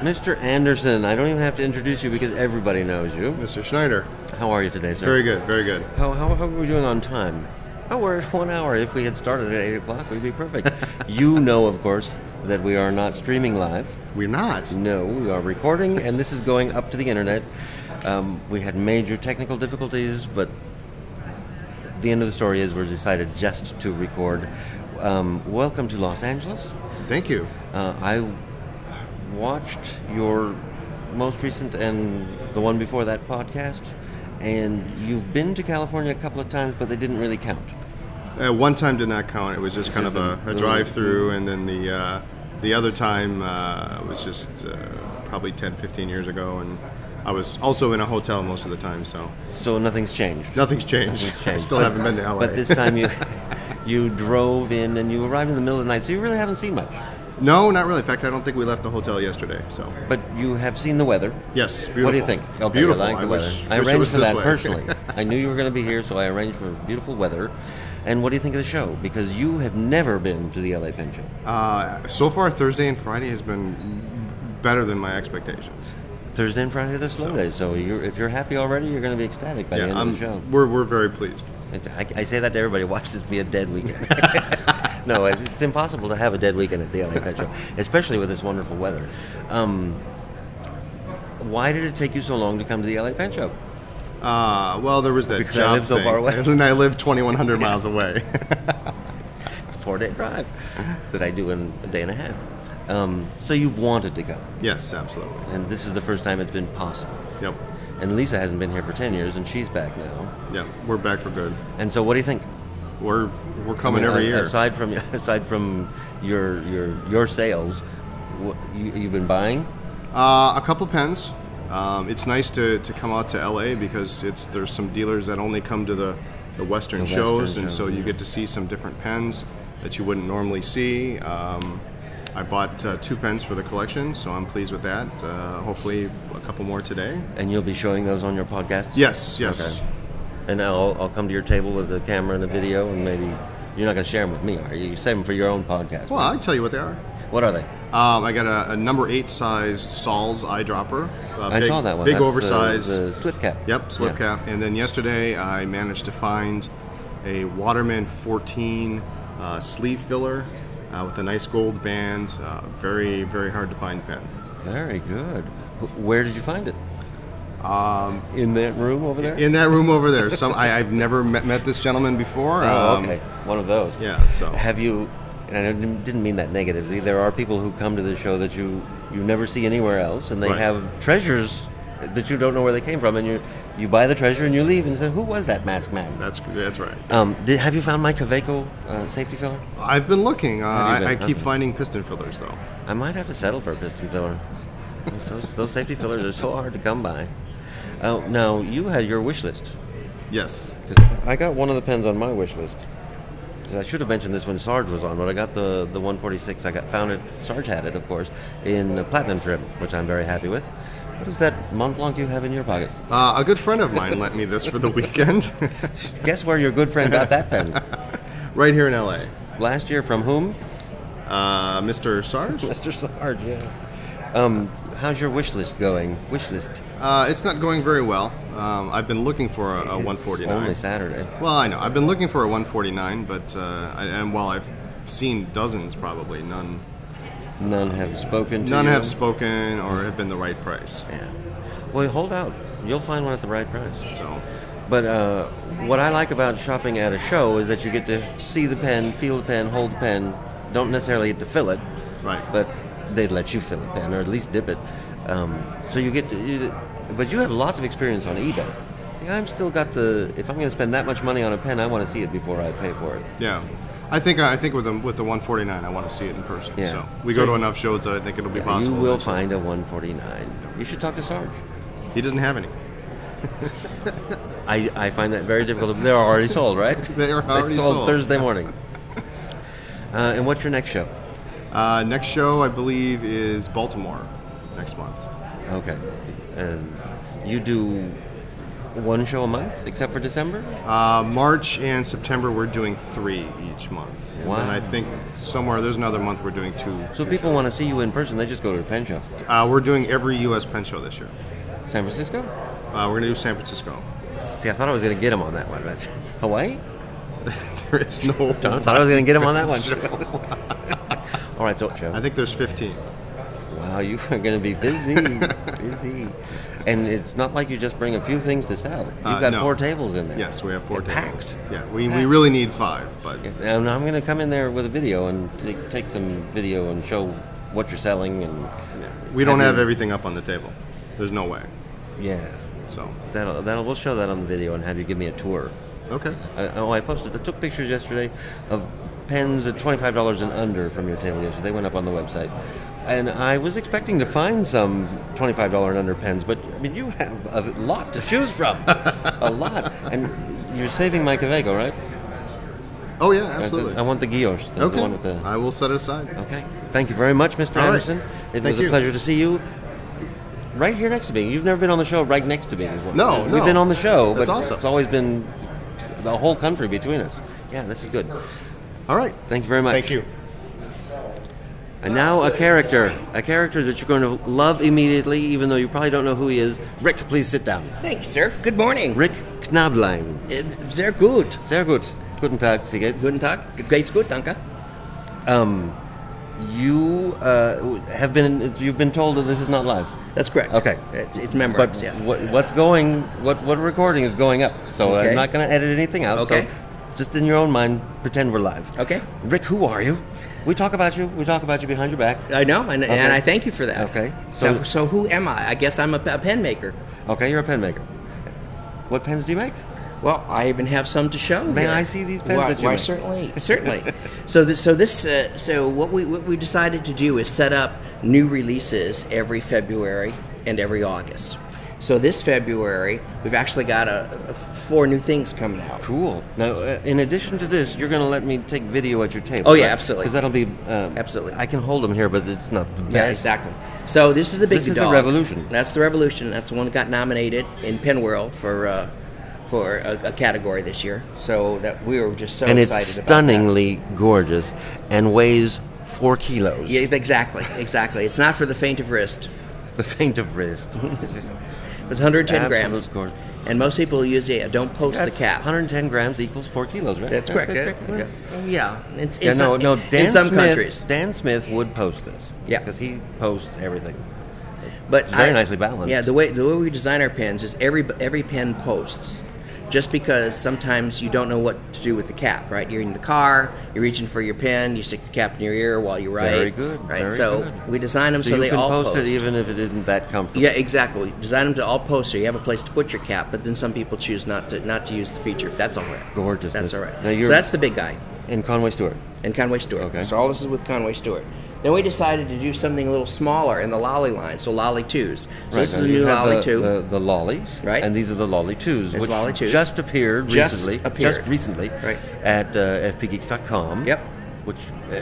Mr. Anderson, I don't even have to introduce you because everybody knows you.
Mr. Schneider.
How are you today, sir?
Very good, very good.
How are we doing on time? Oh, we're at 1 hour. If we had started at 8 o'clock, we'd be perfect. You know, of course, that we are not streaming live.
We're not?
No, we are recording, and this is going up to the internet. We had major technical difficulties, but the end of the story is we're decided just to record. Welcome to Los Angeles.
Thank you.
I watched your most recent and the one before that podcast, and you've been to California a couple of times, but they didn't really count.
One time did not count. It was just kind of a drive-through, and then the other time was just probably 10, 15 years ago, and I was also in a hotel most of the time. So
nothing's changed.
Nothing's changed. I still haven't been to LA.
But this time you drove in and you arrived in the middle of the night, so you really haven't seen much.
No, not really. In fact, I don't think we left the hotel yesterday. So,
but you have seen the weather.
Yes, beautiful.
What do you think? Okay,
beautiful.
I like the weather. I arranged for that personally. I knew you were going to be here, so I arranged for beautiful weather. And what do you think of the show? Because you have never been to the LA Pen Show.
So far, Thursday and Friday has been better than my expectations.
Thursday and Friday are the slow days, so if you're happy already, you're going to be ecstatic by the end of the show.
We're very pleased.
I say that to everybody. Watch this be a dead weekend. No, it's impossible to have a dead weekend at the LA Pet Show, especially with this wonderful weather. Why did it take you so long to come to the LA Pet Show?
Well, there was that
because
job
I live so far away.
And I live 2,100 miles away.
It's a 4-day drive that I do in a day and a half. So you've wanted to come.
Yes, absolutely.
And this is the first time it's been possible.
Yep.
And Lisa hasn't been here for 10 years, and she's back now.
Yeah, we're back for good.
And so, what do you think?
We're coming every year.
Aside from your sales, you've been buying
a couple pens. It's nice to come out to LA because there's some dealers that only come to the Western shows, and so you get to see some different pens that you wouldn't normally see. I bought 2 pens for the collection, so I'm pleased with that. Hopefully a couple more today.
And you'll be showing those on your podcast?
Yes.
Okay. And now I'll come to your table with the camera and the video, and maybe you're not going to share them with me, are you? You save them for your own podcast.
Well, I'll tell you what they are.
What are they?
I got a number 8 sized Saul's eyedropper.
I saw that one.
Big
That's
oversized.
The slip cap.
Yep, slip cap. And then yesterday I managed to find a Waterman 14 sleeve filler with a nice gold band. Very, very hard to find pen.
Very good. Where did you find it? In that room over there?
In that room over there. I've never met this gentleman before.
Oh, okay. One of those.
Yeah, so.
Have you, and I didn't mean that negatively, there are people who come to the show that you never see anywhere else, and they have treasures that you don't know where they came from, and you buy the treasure and you leave and say, who was that masked man?
That's right.
Have you found my Kaweco safety filler?
I've been looking. I keep finding piston fillers, though.
I might have to settle for a piston filler. Those safety fillers are so hard to come by. Now, you had your wish list.
Yes.
I got one of the pens on my wish list. I should have mentioned this when Sarj was on, but I got the 146. Found it. Sarj had it, of course, in platinum trim, which I'm very happy with. What is that Mont Blanc you have in your pocket?
A good friend of mine lent me this for the weekend.
Guess where your good friend got that pen?
Right here in L.A.
Last year from whom?
Mr. Sarj.
Mr. Sarj, yeah. How's your wish list going? Wish list?
It's not going very well. I've been looking for a 149.
It's only Saturday.
Well, I know. I've been looking for a 149, but and while I've seen dozens, probably none
have spoken to you?
None have spoken or have been the right price.
Yeah. Well, hold out. You'll find one at the right price.
So.
But what I like about shopping at a show is that you get to see the pen, feel the pen, hold the pen. Don't necessarily get to fill it.
Right.
But they'd let you fill the pen, or at least dip it. So you get to... But you have lots of experience on eBay. See, I'm still got the... If I'm going to spend that much money on a pen, I want to see it before I pay for it.
Yeah. I think with the 149, I want to see it in person.
Yeah.
So we go to enough shows that I think it'll be possible.
You will find a 149. You should talk to Sarj.
He doesn't have any.
I find that very difficult. They're already sold, right?
They are already sold.
Thursday morning. And what's your next show?
Next show, I believe, is Baltimore next month.
Okay. And you do one show a month, except for December?
March and September, we're doing 3 each month.
Wow.
And I think somewhere, there's another month we're doing 2.
So if people want to see you in person, they just go to the pen show?
We're doing every U.S. pen show this year.
San Francisco?
We're going to do San Francisco.
See, I thought I was going to get him on that one. But Hawaii?
There is no...
I thought I was going to get him on that one. All right, so show.
I think there's 15.
Wow, you are going to be busy. Busy. And it's not like you just bring a few things to sell. You've got 4 tables in there.
Yes, we have 4 tables.
Packed.
Yeah, we really need 5. But
and I'm going to come in there with a video and take some video and show what you're selling. And
we don't have everything up on the table. There's no way.
Yeah.
So
we'll show that on the video and have you give me a tour.
Okay.
I took pictures yesterday of pens at $25 and under from your table yesterday. They went up on the website. And I was expecting to find some $25 and under pens, but I mean, you have a lot to choose from. A lot. And you're saving my Cavego, right?
Oh, yeah, absolutely.
I want the Guilloche. The one with the...
I will set it aside.
Okay. Thank you very much, Mr. Anderson. It was a pleasure to see you. Right here next to me. You've never been on the show right next to me before.
No.
We've been on the show, but
awesome.
It's always been the whole country between us. Yeah, this is good.
All right.
Thank you very much.
Thank you.
And now a character that you're going to love immediately, even though you probably don't know who he is. Rick, please sit down.
Thank you, sir. Good morning.
Rick Knablein.
Sehr gut.
Sehr gut. Guten Tag, wie geht's?
Guten Tag. Geht's gut, danke.
You've been told that this is not live.
That's correct.
Okay.
It's memorized,
but
yeah.
what recording is going up. So
okay.
I'm not going to edit anything out.
Okay.
So just in your own mind, pretend we're live.
Okay.
Rick, who are you? We talk about you behind your back.
I know, and I thank you for that.
Okay.
So who am I? I guess I'm a pen maker.
Okay, you're a pen maker. What pens do you make?
Well, I even have some to show.
May
here.
I see these pens that you make?
Certainly. So what we decided to do is set up new releases every February and every August. So this February, we've actually got 4 new things coming out.
Cool. Now, in addition to this, you're going to let me take video at your table.
Oh, yeah,
right?
absolutely.
Because that'll be...
absolutely.
I can hold them here, but it's not the best.
Yeah, exactly. So this is the big dog.
This is the Revolution.
That's the Revolution. That's the one that got nominated in Pen World for a category this year. So that we were just so excited about that.
And it's stunningly gorgeous and weighs 4 kilos.
Yeah, exactly. It's not for the faint of wrist.
The faint of wrist.
It's 110 grams.
Gorgeous.
And most people don't post the cap.
110 grams equals 4 kilos, right?
That's correct. Yeah. In
Dan
some
Smith,
countries.
Dan Smith would post this.
Yeah.
Because he posts everything.
But
it's very nicely balanced.
Yeah, the way we design our pens is every pen posts. Just because sometimes you don't know what to do with the cap, right? You're in the car, you're reaching for your pen, you stick the cap in your ear while you write.
Very good.
Right?
Very
so
good.
we design them so they all post.
You can post it even if it isn't that comfortable.
Yeah, exactly. We design them to all post, so you have a place to put your cap. But then some people choose not to use the feature. That's all right.
Gorgeous.
That's all right.
Now
So that's the big guy.
In Conway Stewart.
Okay. So all this is with Conway Stewart. Then we decided to do something a little smaller in the Lolly line, so Lolly 2s. So this is a new Lolly 2.
The Lollies,
right?
And these are the Lolly 2s, which
Lolly 2s.
just appeared recently,
right.
at fpgeeks.com.
Yep.
Which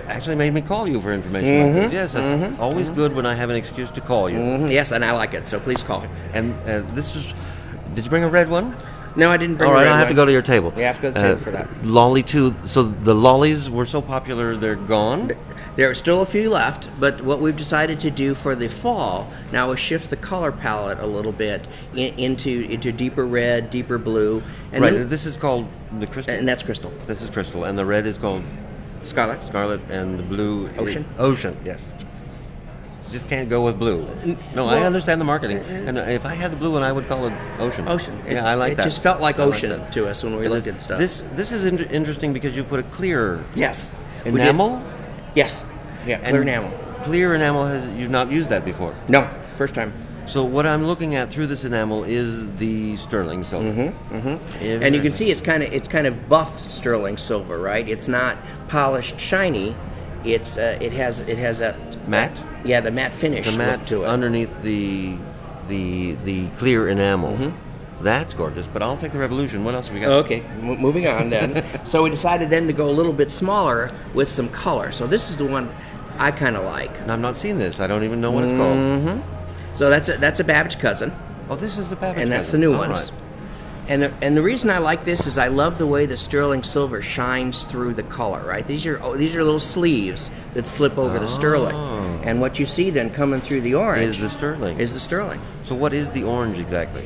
actually made me call you for information.
Mm-hmm.
Yes, that's always good when I have an excuse to call you.
Mm-hmm. Yes, and I like it, so please call.
And this was... Did you bring a red one?
No, I didn't bring a red one.
All right, I'll have to go to your table.
You have to go to the table for that.
Lolly 2, so the Lollies were so popular, they're gone?
There are still a few left, but what we've decided to do for the fall now is shift the color palette a little bit into deeper red, deeper blue. And
right, this is called the Crystal?
And that's Crystal.
This is Crystal, and the red is called?
Scarlet.
Scarlet, and the blue...
Ocean.
Ocean, yes. Just can't go with blue. No, I understand the marketing. And if I had the blue one, I would call it Ocean.
Ocean.
Yeah, I like that.
It just felt like ocean to us when we looked at stuff.
This is interesting because you put a clear enamel?
Yes. Yeah, clear enamel.
Clear enamel, you've not used that before?
No, first time.
So what I'm looking at through this enamel is the sterling silver.
And you can see it's kind of buff sterling silver, right? It's not polished, shiny. It has that
matte.
The matte finish
the matte
look to it
underneath the clear enamel. That's gorgeous, but I'll take the Revolution. What else have we got?
Okay, moving on then. So we decided then to go a little bit smaller with some color. So this is the one I kind of like.
And I've not seen this. I don't even know what it's called.
Mm-hmm. So that's a Babbage cousin.
Oh, this is the Babbage cousin.
And that's the new
All
ones.
right.
And the reason I like this is I love the way the sterling silver shines through the color, right? These are little sleeves that slip over the sterling. And what you see then coming through the orange
Is the sterling. So what is the orange exactly?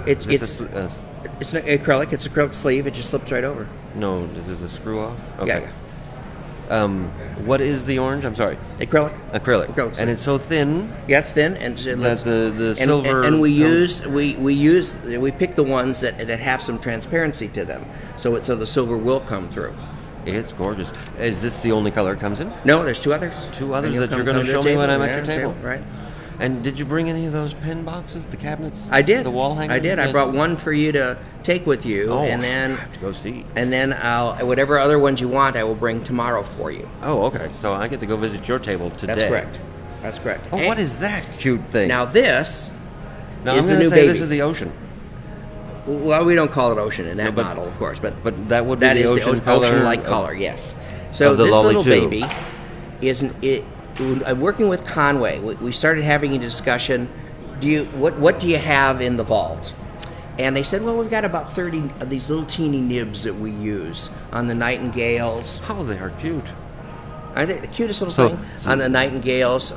It's not acrylic. It's acrylic sleeve. It just slips right over.
No, does it screw off? Okay.
Yeah.
What is the orange? I'm sorry.
Acrylic.
Acrylic. And it's so thin.
Yeah, it's thin, and
that the silver.
And we pick the ones that have some transparency to them, so the silver will come through.
It's gorgeous. Is this the only color it comes in?
No, there's two others.
Two others that you're going to show me when I'm at your table.
Right.
And did you bring any of those pen boxes, the cabinets?
I did.
The wall hangers?
I did. I brought one for you to take with you, and then
I have to go see.
And then whatever other ones you want, I will bring tomorrow for you.
Oh, okay. So I get to go visit your table today.
That's correct.
Oh, what is that cute thing?
Now this
now
is
I'm
the new
say
baby.
This is the ocean.
Well, we don't call it ocean in that model, of course, but
that would be the ocean color.
Ocean-like color, yes. So this little baby working with Conway, we started having a discussion. What do you have in the vault? And they said, well, we've got about 30 of these little teeny nibs that we use on the Nightingales.
Oh, they are cute.
Aren't they the cutest little thing? On the Nightingales.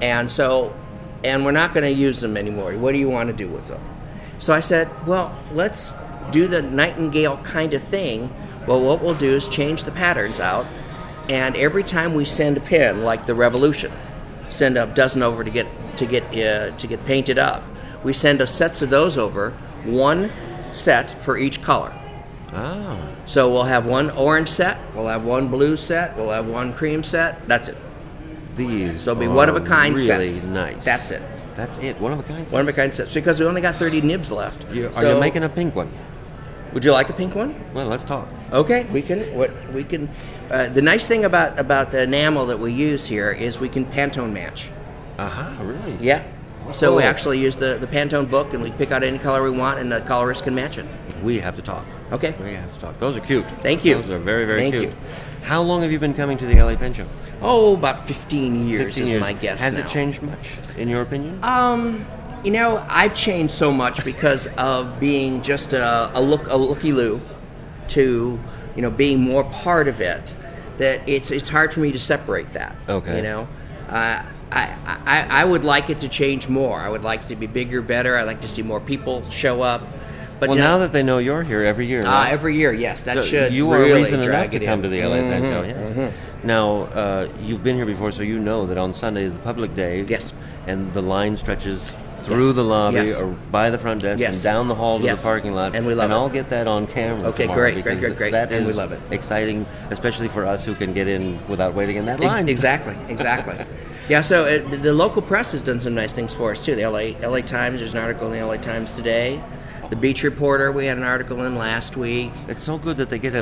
And we're not going to use them anymore. What do you want to do with them? So I said, well, let's do the Nightingale kind of thing. Well, what we'll do is change the patterns out. And every time we send a pen, like the Revolution, send a dozen over to get painted up, we send a sets of those over, one set for each color.
Oh.
So we'll have one orange set, we'll have one blue set, we'll have one cream set. That's it.
These
so it'll be one of a kind
really
sets.
Nice.
That's it.
That's it. One of a kind sets.
One of a kind sets because we only got 30 nibs left.
Are you making a pink one?
Would you like a pink one?
Well, let's talk.
Okay, we can. The nice thing about the enamel that we use here is we can Pantone match.
Really?
Yeah. So we actually use the Pantone book, and we pick out any color we want, and the colorist can match it.
We have to talk.
Okay.
We have to talk. Those are cute.
Thank you.
Those are very, very cute.
Thank you.
How long have you been coming to the LA Pen Show?
Oh, about 15 years
15
is
years.
my guess.
Has
now.
it changed much, in your opinion?
I've changed so much because of being just a looky-loo to, being more part of it, that it's hard for me to separate that.
Okay.
I would like it to change more. I would like it to be bigger, better. I'd like to see more people show up. But
now that they know you're here every year, right?
Every year, yes, that should
you
really
are reason enough
drag
to
it
come
in.
to the LA Pen Show. Yes.
Mm-hmm.
Now you've been here before, so you know that on Sunday is the public day.
Yes.
And the line stretches through the lobby or by the front desk and down the hall to the parking lot.
And we love it.
And I'll get that on camera.
Okay,
tomorrow
great.
That
and
is
we love it.
exciting, especially for us who can get in without waiting in that line.
Exactly. Yeah, so the local press has done some nice things for us too. The LA Times, there's an article in the LA Times today. The Beach Reporter, we had an article in last week.
It's so good that they get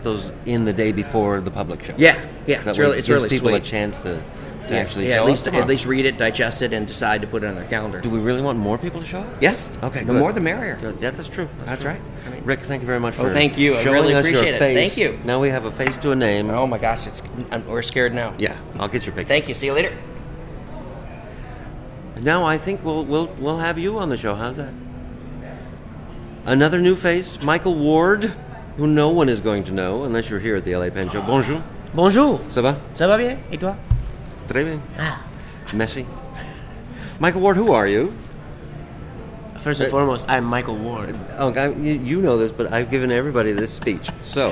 those in the day before the public show.
Yeah, it's really
gives people
sweet.
a chance to actually show
at least read it, digest it, and decide to put it on their calendar.
Do we really want more people to show up?
Yes.
Okay.
The more, the merrier.
Good. Yeah, that's true.
That's right.
Rick, thank you very much for
thank you. I
showing
really
us
appreciate
your
it.
face.
Thank you.
Now we have a face to a name.
Oh my gosh, we're scared now.
Yeah, I'll get your picture.
Thank you. See you later.
Now I think we'll have you on the show. How's that? Another new face, Michael Ward, who no one is going to know unless you're here at the LA Pen Show. Bonjour.
Bonjour.
Ça va?
Ça va bien? Et toi?
Très bien. Merci. Michael Ward, who are you?
First and foremost, I'm Michael Ward.
Oh, you know this, but I've given everybody this speech. So,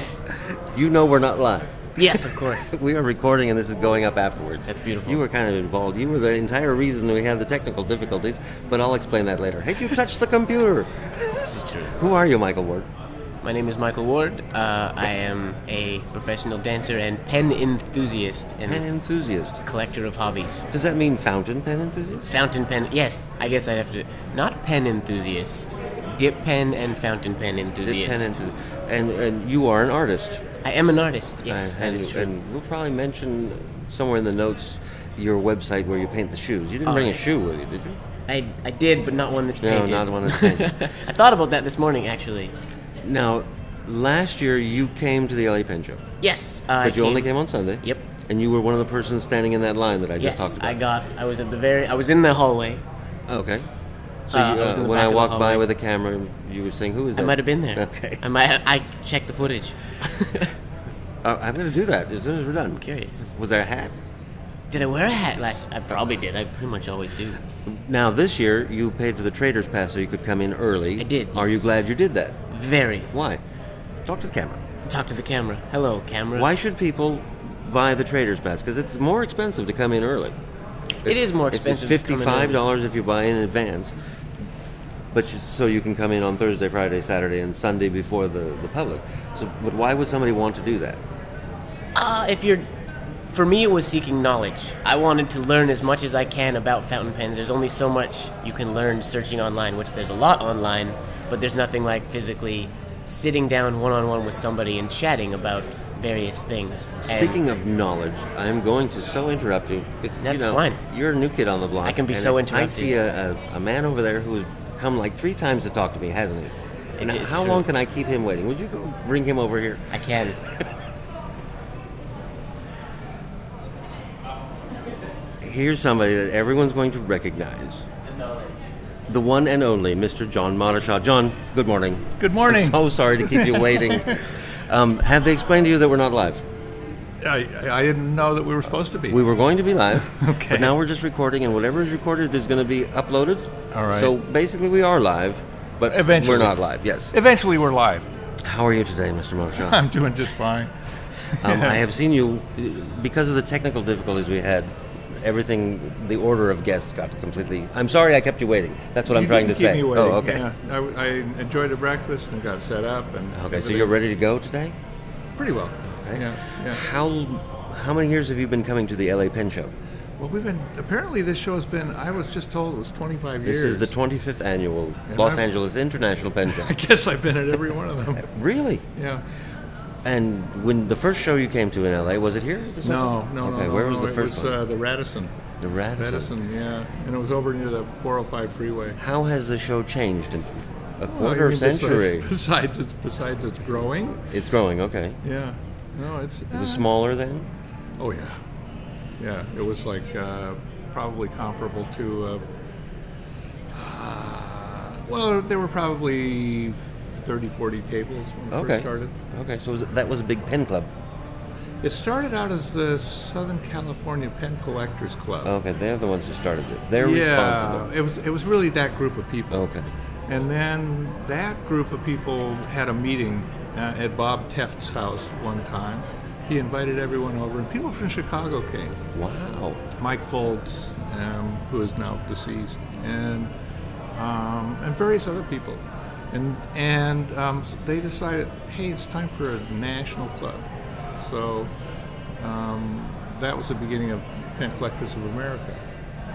you know we're not live.
Yes, of course.
We are recording and this is going up afterwards.
That's beautiful.
You were kind of involved. You were the entire reason we had the technical difficulties, but I'll explain that later. Hey, you touched the computer.
This is true.
Who are you, Michael Ward?
My name is Michael Ward. I am a professional dancer and pen enthusiast. And
pen enthusiast.
Collector of hobbies.
Does that mean fountain pen enthusiast?
Fountain pen, yes. I guess I'd have to... Not pen enthusiast. Dip pen and fountain pen enthusiast.
Dip pen enthusiast. And you are an artist.
I am an artist, yes, that is true.
And we'll probably mention somewhere in the notes your website where you paint the shoes. You didn't bring a shoe with you, did you?
I did, but not one that's painted.
No, not the one that's painted.
I thought about that this morning, actually.
Now, last year you came to the LA Pen Show.
Yes.
But you only came on Sunday.
Yep.
And you were one of the persons standing in that line that I just talked about.
I was I was in the hallway.
Okay. So when I walked by with a camera, you were saying, "Who is that?"
I might have been there.
Okay.
I checked the footage.
I'm going to do that as soon as we're done.
I'm curious.
Was there a hat?
Did I wear a hat last? I probably did. I pretty much always do.
Now this year you paid for the Trader's Pass so you could come in early.
I did.
Are you glad you did that?
Very.
Why? Talk to the camera.
Talk to the camera. Hello, camera.
Why should people buy the Trader's Pass? Because it's more expensive to come in early.
It is more expensive.
It's $55 if you buy in advance. But so you can come in on Thursday, Friday, Saturday, and Sunday before the public. But why would somebody want to do that?
For me, it was seeking knowledge. I wanted to learn as much as I can about fountain pens. There's only so much you can learn searching online, which there's a lot online, but there's nothing like physically sitting down one-on-one with somebody and chatting about various things.
Speaking of knowledge, I'm going to interrupt you.
That's fine.
You're a new kid on the block.
I can be so interrupted.
I see a man over there who has come like 3 times to talk to me, hasn't he? And how long can I keep him waiting? Would you go bring him over here?
I can.
Here's somebody that everyone's going to recognize. The one and only Mr. John Mottishaw. John, good morning.
Good morning.
I'm so sorry to keep you waiting. Have they explained to you that we're not live?
I didn't know that we were supposed to be.
We were going to be live,
okay.
But now we're just recording, and whatever is recorded is going to be uploaded.
All right.
So basically we are live, but
eventually.
We're not live, yes.
Eventually we're live.
How are you today, Mr. Mottishaw?
I'm doing just fine.
I have seen you, because of the technical difficulties we had, the order of guests got completely... I'm sorry I kept you waiting. That's what I'm trying to say.
Me waiting.
Oh, okay.
Yeah. I enjoyed a breakfast and got set up.
Okay, so you're ready to go today?
Pretty well.
Okay.
Yeah.
How many years have you been coming to the LA Pen Show?
Well, apparently this show has been, I was just told it was 25 years.
This is the 25th annual Los Angeles International Pen Show.
I guess I've been at every one of them.
Really?
Yeah.
And when the first show you came to in LA, was it here?
No.
Okay, where was the first one?
It was the Radisson.
The Radisson?
Radisson, yeah. And it was over near the 405 freeway.
How has the show changed in a quarter century?
Besides it's growing.
It's growing, okay.
Yeah. No, it
was smaller then?
Oh, yeah. Yeah, it was like probably comparable to... well, there were probably 30, 40 tables when we first started.
Okay, so that was a big pen club.
It started out as the Southern California Pen Collectors Club.
Okay, they're the ones who started this. They're responsible.
It was really that group of people.
Okay.
And then that group of people had a meeting at Bob Teft's house one time. He invited everyone over, and people from Chicago came.
Wow.
Mike Foltz, who is now deceased, and various other people. And they decided, hey, it's time for a national club. So that was the beginning of Pen Collectors of America.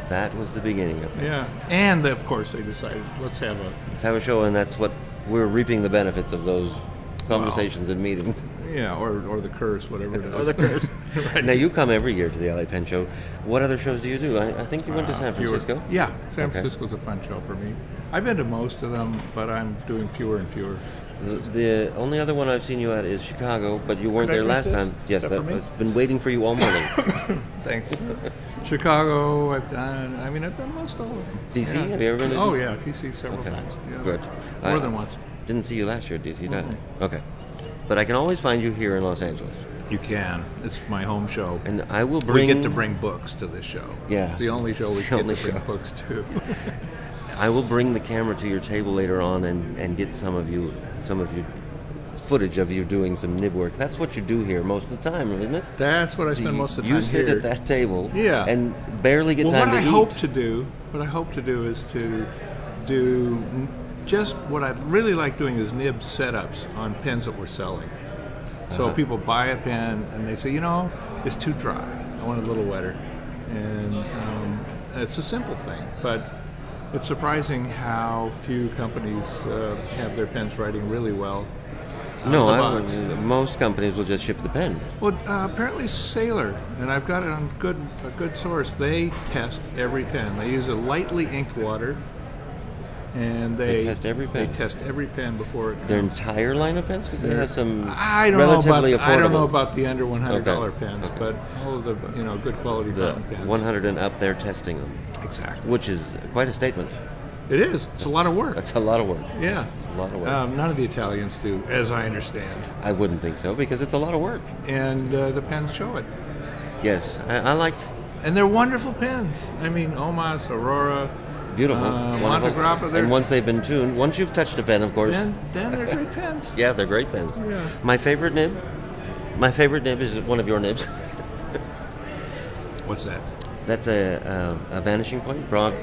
That was the beginning of it.
Yeah. And, of course, they decided, let's have a
show, and that's what we're reaping the benefits of those conversations and meetings.
Yeah, or the curse, whatever it is.
Or the curse. Right. Now, you come every year to the LA Pen Show. What other shows do you do? I think you went to San Francisco?
Yeah, San Francisco's a fun show for me. I've been to most of them, but I'm doing fewer and fewer.
The only other one I've seen you at is Chicago, but you weren't there last time. Yes, I've been waiting for you all morning.
Thanks. Chicago, I've done most all of them.
DC,
yeah.
Have you ever been to DC?
Oh, yeah, DC several times. Yeah.
Good.
More than once.
Didn't see you last year at DC, did I? Okay. But I can always find you here in Los Angeles.
You can. It's my home show.
And I will bring...
We get to bring books to this show.
Yeah.
It's the only show we get to bring books to.
I will bring the camera to your table later on and get some of you footage of you doing some nib work. That's what you do here most of the time, isn't it?
That's what I spend most of the time
You sit
here.
at that table
yeah.
and barely get time to eat.
What I hope to do is to do just what I really like doing is nib setups on pens that we're selling. So people buy a pen and they say, it's too dry. I want it a little wetter. And it's a simple thing, but it's surprising how few companies have their pens writing really well.
No,
the box.
Most companies will just ship the pen.
Well, apparently Sailor, and I've got it on a good source. They test every pen. They use a lightly inked water, and they
test every pen.
They test every pen before it comes.
Their entire line of pens, because they have some
I don't
relatively
know about,
affordable.
I don't know about the under $100
Okay.
pens, but all of the good quality fountain pens.
100 and up, they're testing them.
Exactly.
Which is quite a statement.
It is. It's a lot of work.
That's a lot of work.
Yeah.
It's a lot of work.
None of the Italians do, as I understand.
I wouldn't think so, because it's a lot of work.
And the pens show it.
Yes, I like...
And they're wonderful pens. I mean, Omas, Aurora...
Beautiful.
Monte Grappa.
And once they've been tuned, once you've touched a pen, of course...
Then they're great pens.
Yeah, they're great pens.
Yeah.
My favorite nib is one of your nibs.
What's that?
That's a vanishing point, broad,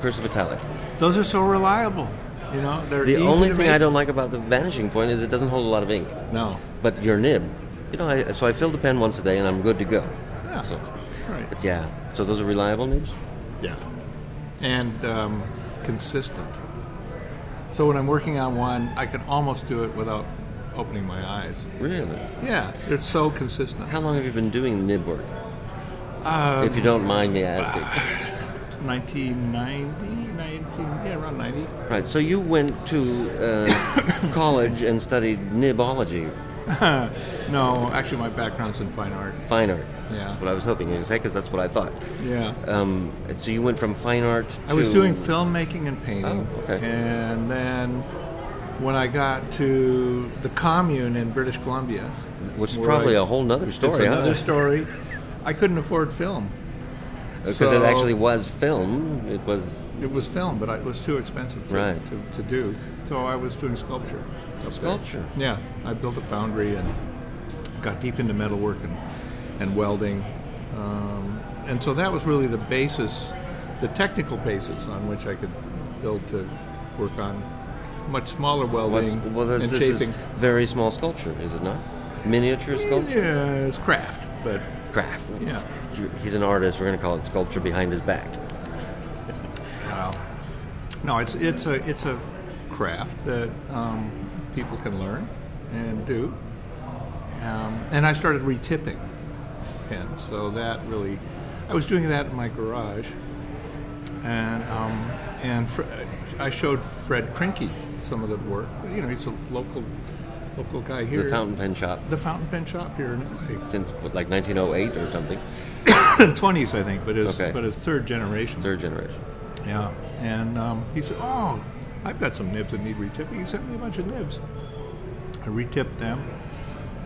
cursive italic.
Those are so reliable. They're
the
easy
only
to
thing
make.
I don't like about the vanishing point is it doesn't hold a lot of ink.
No.
But your nib, so I fill the pen once a day and I'm good to go.
Yeah.
So,
right.
But yeah, so those are reliable nibs?
Yeah. And consistent. So when I'm working on one, I can almost do it without opening my eyes.
Really?
Yeah, they're so consistent.
How long have you been doing nib work? If you don't mind me asking.
1990, around 90.
Right, so you went to college and studied nibology.
No, actually my background's in fine art.
Fine art.
Yeah.
That's what I was hoping you would say, because that's what I thought.
Yeah.
So you went from fine art to...
I was doing filmmaking and painting.
Oh, okay.
And then when I got to the commune in British Columbia...
Which is probably a whole nother story,
It's another story. I couldn't afford film.
Because it actually was film. It was
film, but it was too expensive to do. So I was doing sculpture.
Sculpture?
Yeah. I built a foundry and got deep into metalwork and welding. And so that was really the basis, the technical basis on which I could build to work on much smaller welding and
this
shaping.
Is very small sculpture, is it not? Miniature sculpture?
Yeah, it's craft, but...
Craft.
Yeah.
He's an artist. We're going to call it sculpture behind his back.
Wow. No, it's a craft that people can learn and do. And I started retipping pens, so that really... I was doing that in my garage, and I showed Fred Krinke some of the work. He's a local guy here.
The fountain pen shop.
The fountain pen shop here in LA.
Since, like, 1908 or something?
20s, I think, but his third generation.
Third generation.
Yeah. And he said, "Oh, I've got some nibs that need retipping." He sent me a bunch of nibs. I retipped them.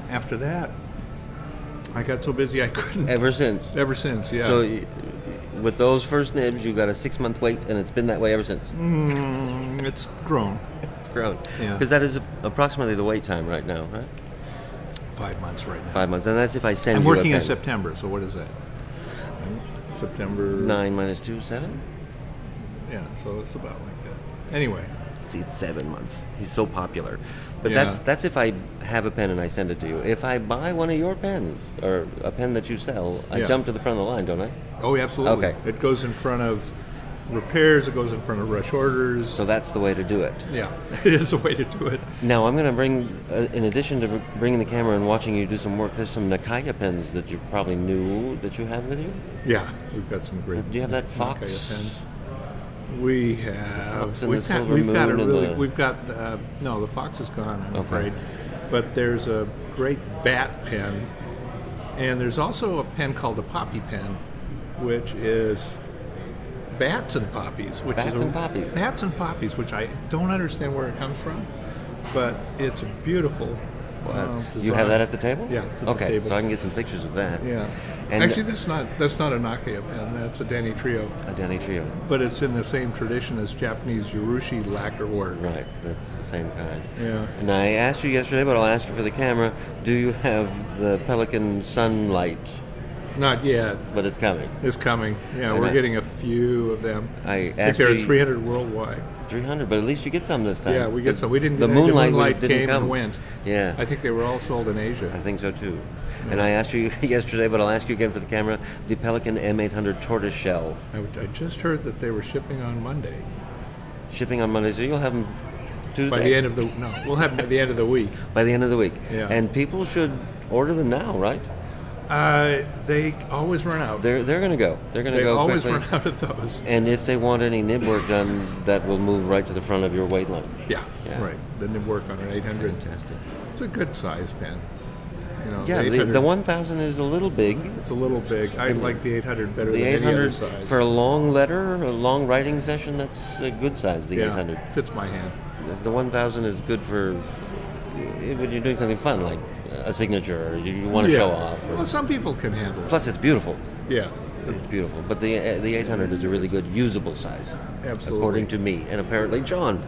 After that, I got so busy I couldn't.
Ever since,
yeah.
So, with those first nibs, you got a 6-month wait, and it's been that way ever since.
It's grown.
It's grown.
Yeah.
Because that is approximately the wait time right now, right?
5 months right now.
5 months, and that's if I send
I'm
you a
working
pen.
in September, so what is that? September...
9 minus 2, 7?
Yeah, so it's about like that. Anyway.
See, it's 7 months. He's so popular. But
Yeah.
that's if I have a pen and I send it to you. If I buy one of your pens, or a pen that you sell, I jump to the front of the line, don't I?
Oh, absolutely.
Okay.
It goes in front of repairs, it goes in front of rush orders.
So that's the way to do it.
Yeah, it is a way to do it.
Now, I'm going to bring, in addition to bringing the camera and watching you do some work, there's some Nakaya pens that you probably knew that you have with you?
Yeah, we've got some great...
Do you have that Fox?
Nakaya pens. We have...
Fox and
we've
the
got,
Silver
we've
Moon
got a
and
really...
the...
We've got... no, the Fox is gone, I'm
Okay.
afraid. But there's a great bat pen, and there's also a pen called a poppy pen, which is bats and poppies.
Bats and poppies?
Bats and poppies, which I don't understand where it comes from, but it's a beautiful design.
You have that at the table?
Yeah, it's at the
okay,
table.
so I can get some pictures of that.
Yeah.
And
Actually, that's not a Nakaya pen. That's a Danny Trio.
A Danny Trio.
But it's in the same tradition as Japanese Urushi lacquer work.
Right, that's the same kind.
Yeah.
And I asked you yesterday, but I'll ask you for the camera, do you have the Pelican Sunlight?
Not yet.
But it's coming.
It's coming. Yeah,
And
we're getting a few of them.
I
think there are 300 worldwide.
300, but at least you get some this time.
Yeah, we get some. We didn't.
The
The
Moonlight
Moonlight
didn't
came
come.
and went.
Yeah.
I think they were all sold in Asia.
I think so too. And I asked you yesterday, but I'll ask you again for the camera, the Pelican M800 tortoise shell.
I just heard that they were shipping on Monday.
Shipping on Monday, so you'll have them Tuesday?
By the end of the we'll have them by the end of the week.
By the end of the week.
Yeah.
And people should order them now, right?
They always run out.
They're going to go. They're going to go
always
quickly.
run out of those.
And if they want any nib work done, that will move right to the front of your weight line.
Yeah. Right. Then they work on an 800.
Fantastic.
It's a good size pen. You know,
Yeah, the 1000 is a little big.
It's a little big. I like the 800 better
The
than
800
any other size.
for a long letter, a long writing session, that's a good size, the 800.
Fits my hand.
The 1000 is good for when you're doing something fun, like a signature, or you want to show off.
Well, some people can handle it.
Plus, it's beautiful.
Yeah.
It's beautiful. But the 800 is a really good usable size.
Absolutely.
According to me, and apparently John.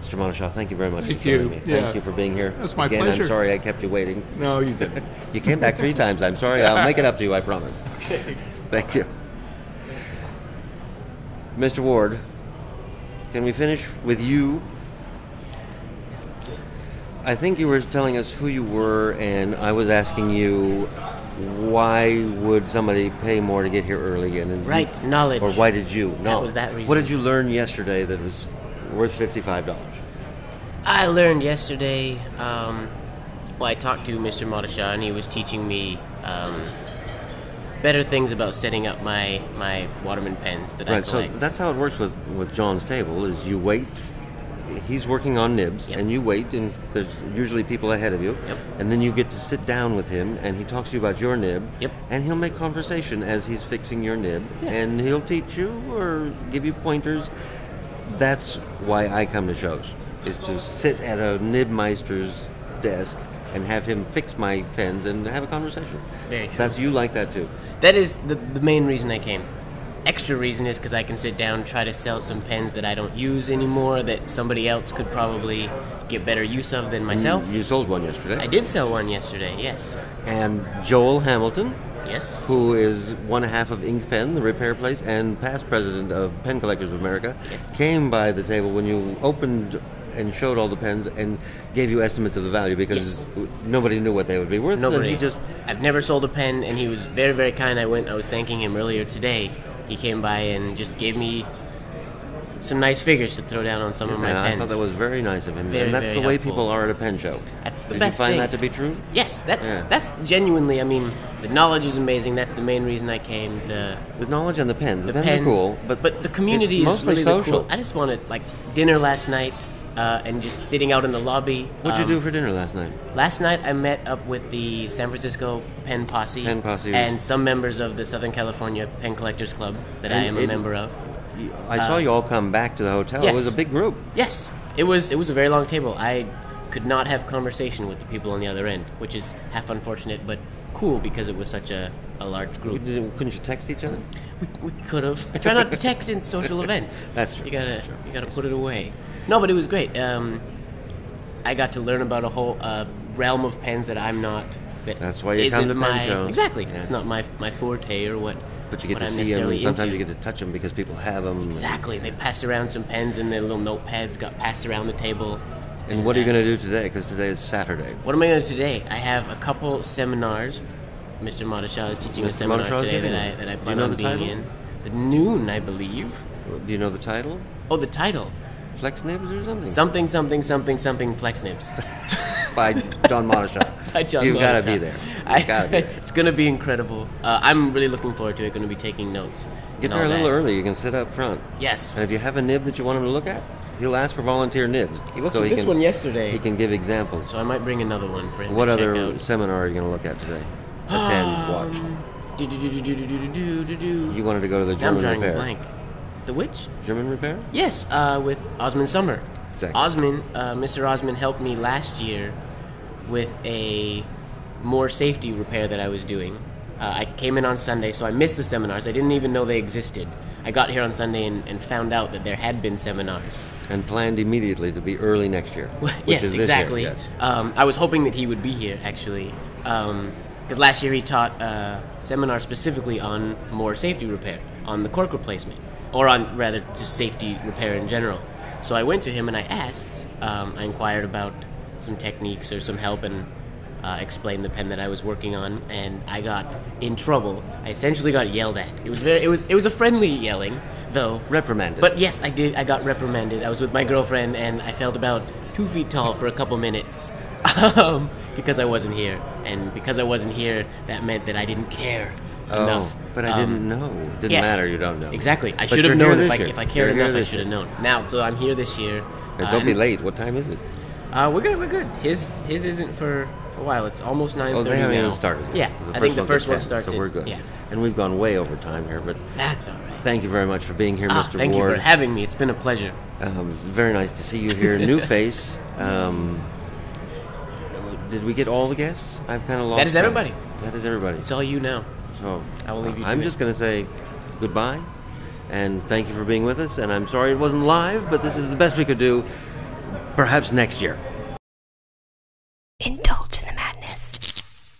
Mr. Mottishaw, thank you very much
Thank
for joining
you.
me.
Yeah.
Thank you for being here.
That's my
Again,
pleasure.
I'm sorry I kept you waiting.
No, you didn't.
You came back 3 times. I'm sorry. I'll make it up to you, I promise.
Okay.
Thank you. Mr. Ward, can we finish with you? I think you were telling us who you were, and I was asking you why would somebody pay more to get here early? And
Right, knowledge.
Or why did you?
That was that reason.
What did you learn yesterday that was worth $55?
I learned yesterday, I talked to Mr. Mottishaw, and he was teaching me better things about setting up my Waterman pens that I collect.
So that's how it works with John's table, is you wait. He's working on nibs, and you wait, and there's usually people ahead of you, and then you get to sit down with him, and he talks to you about your nib, and he'll make conversation as he's fixing your nib, and he'll teach you or give you pointers. That's why I come to shows, is to sit at a nibmeister's desk and have him fix my pens and have a conversation.
Very true.
You like that too.
That is the main reason I came. Extra reason is because I can sit down and try to sell some pens that I don't use anymore that somebody else could probably get better use of than myself.
You sold one yesterday.
I did sell one yesterday, yes.
And Joel Hamilton,
yes,
who is one half of Ink Pen, the repair place, and past president of Pen Collectors of America, came by the table when you opened and showed all the pens and gave you estimates of the value because nobody knew what they would be worth.
Nobody.
And
I've never sold a pen, and he was very, very kind. I was thanking him earlier today. He came by and just gave me some nice figures to throw down on some of my pens.
I thought that was very nice of him.
Very,
and that's
very
the way
helpful.
people are at a pen show.
That's the
Did
best
you find
thing.
that to be true?
Yes, that's genuinely, I mean, the knowledge is amazing. That's the main reason I came. The
knowledge and the pens. The pens are
pens,
cool,
but the community
it's
is
mostly
really
social.
cool. I just wanted, like, dinner last night and just sitting out in the lobby.
What'd you do for dinner last night?
Last night I met up with the San Francisco Pen Posse, and some members of the Southern California Pen Collectors Club that I am a member of.
I saw you all come back to the hotel.
Yes.
It was a big group.
Yes, it was a very long table. I could not have conversation with the people on the other end, which is half unfortunate, but cool because it was such a large group.
Couldn't you text each other?
We could have. I try not to text in social events.
That's true.
You gotta put it away. No, but it was great. I got to learn about a whole realm of pens that I'm not.
That's why you come to pen shows.
Exactly.
Yeah.
It's not my forte or what.
But you get
what
to
I'm
see them,
necessarily
and sometimes
into.
you get to touch them because people have them.
Exactly. They passed around some pens, and their little notepads got passed around the table.
And what are you going to do today? Because today is Saturday.
What am I going to do today? I have a couple seminars. Mr. Mottishaw is teaching a seminar today that I plan on being in. The noon, I believe.
Do you know the title?
Oh, the title.
Flex Nibs or something?
Something Flex Nibs.
By John Mottishaw.
By John
You've got to
Mottishaw.
be there. You've got to be there.
It's going to be incredible. I'm really looking forward to it. Going to be taking notes.
Get there a little early. You can sit up front.
Yes.
And if you have a nib that you want him to look at, he'll ask for volunteer nibs.
He looked at this one yesterday.
He can give examples.
So I might bring another one for him
What
to
other
check out.
seminar are you going to look at today? Attend, watch. You wanted to go to the German
I'm drawing
repair.
a blank. The which?
German repair?
Yes, with Osman Summer.
Exactly.
Mr. Osman helped me last year with a more safety repair that I was doing. I came in on Sunday, so I missed the seminars. I didn't even know they existed. I got here on Sunday and found out that there had been seminars.
And planned immediately to be early next year.
Yes,
is this
exactly.
year, yes.
I was hoping that he would be here, actually. Because last year he taught a seminar specifically on more safety repair, on the cork replacement, or on, rather, just safety repair in general. So I went to him and I asked, I inquired about some techniques or some help and explained the pen that I was working on, and I got in trouble. I essentially got yelled at. It was a friendly yelling, though.
Reprimanded.
But yes, I did. I got reprimanded. I was with my girlfriend, and I felt about 2 feet tall for a couple minutes because I wasn't here. And because I wasn't here, that meant that I didn't care enough.
But I didn't know. Didn't matter. You don't know.
Exactly. I
But
should have
you're
known
here
if
this
I,
year.
if I cared
You're here
enough. I
this
should have
year.
known. Now, so I'm here this year.
Don't be late. What time is it?
We're good. We're good. His isn't for a while. It's almost 9:30
Oh, they haven't
now.
even started yet.
Yeah, I think the first one starts.
So we're good.
Yeah,
And we've gone way over time here, but
that's all right.
Thank you very much for being here, Mr.
Thank
Ward.
you for having me. It's been a pleasure.
Very nice to see you here. New face. Did we get all the guests? I've kind of lost.
That is
track.
everybody.
That is everybody.
It's all you now.
So
I will leave you.
I'm just going to say goodbye, and thank you for being with us. And I'm sorry it wasn't live, but this is the best we could do. Perhaps next year.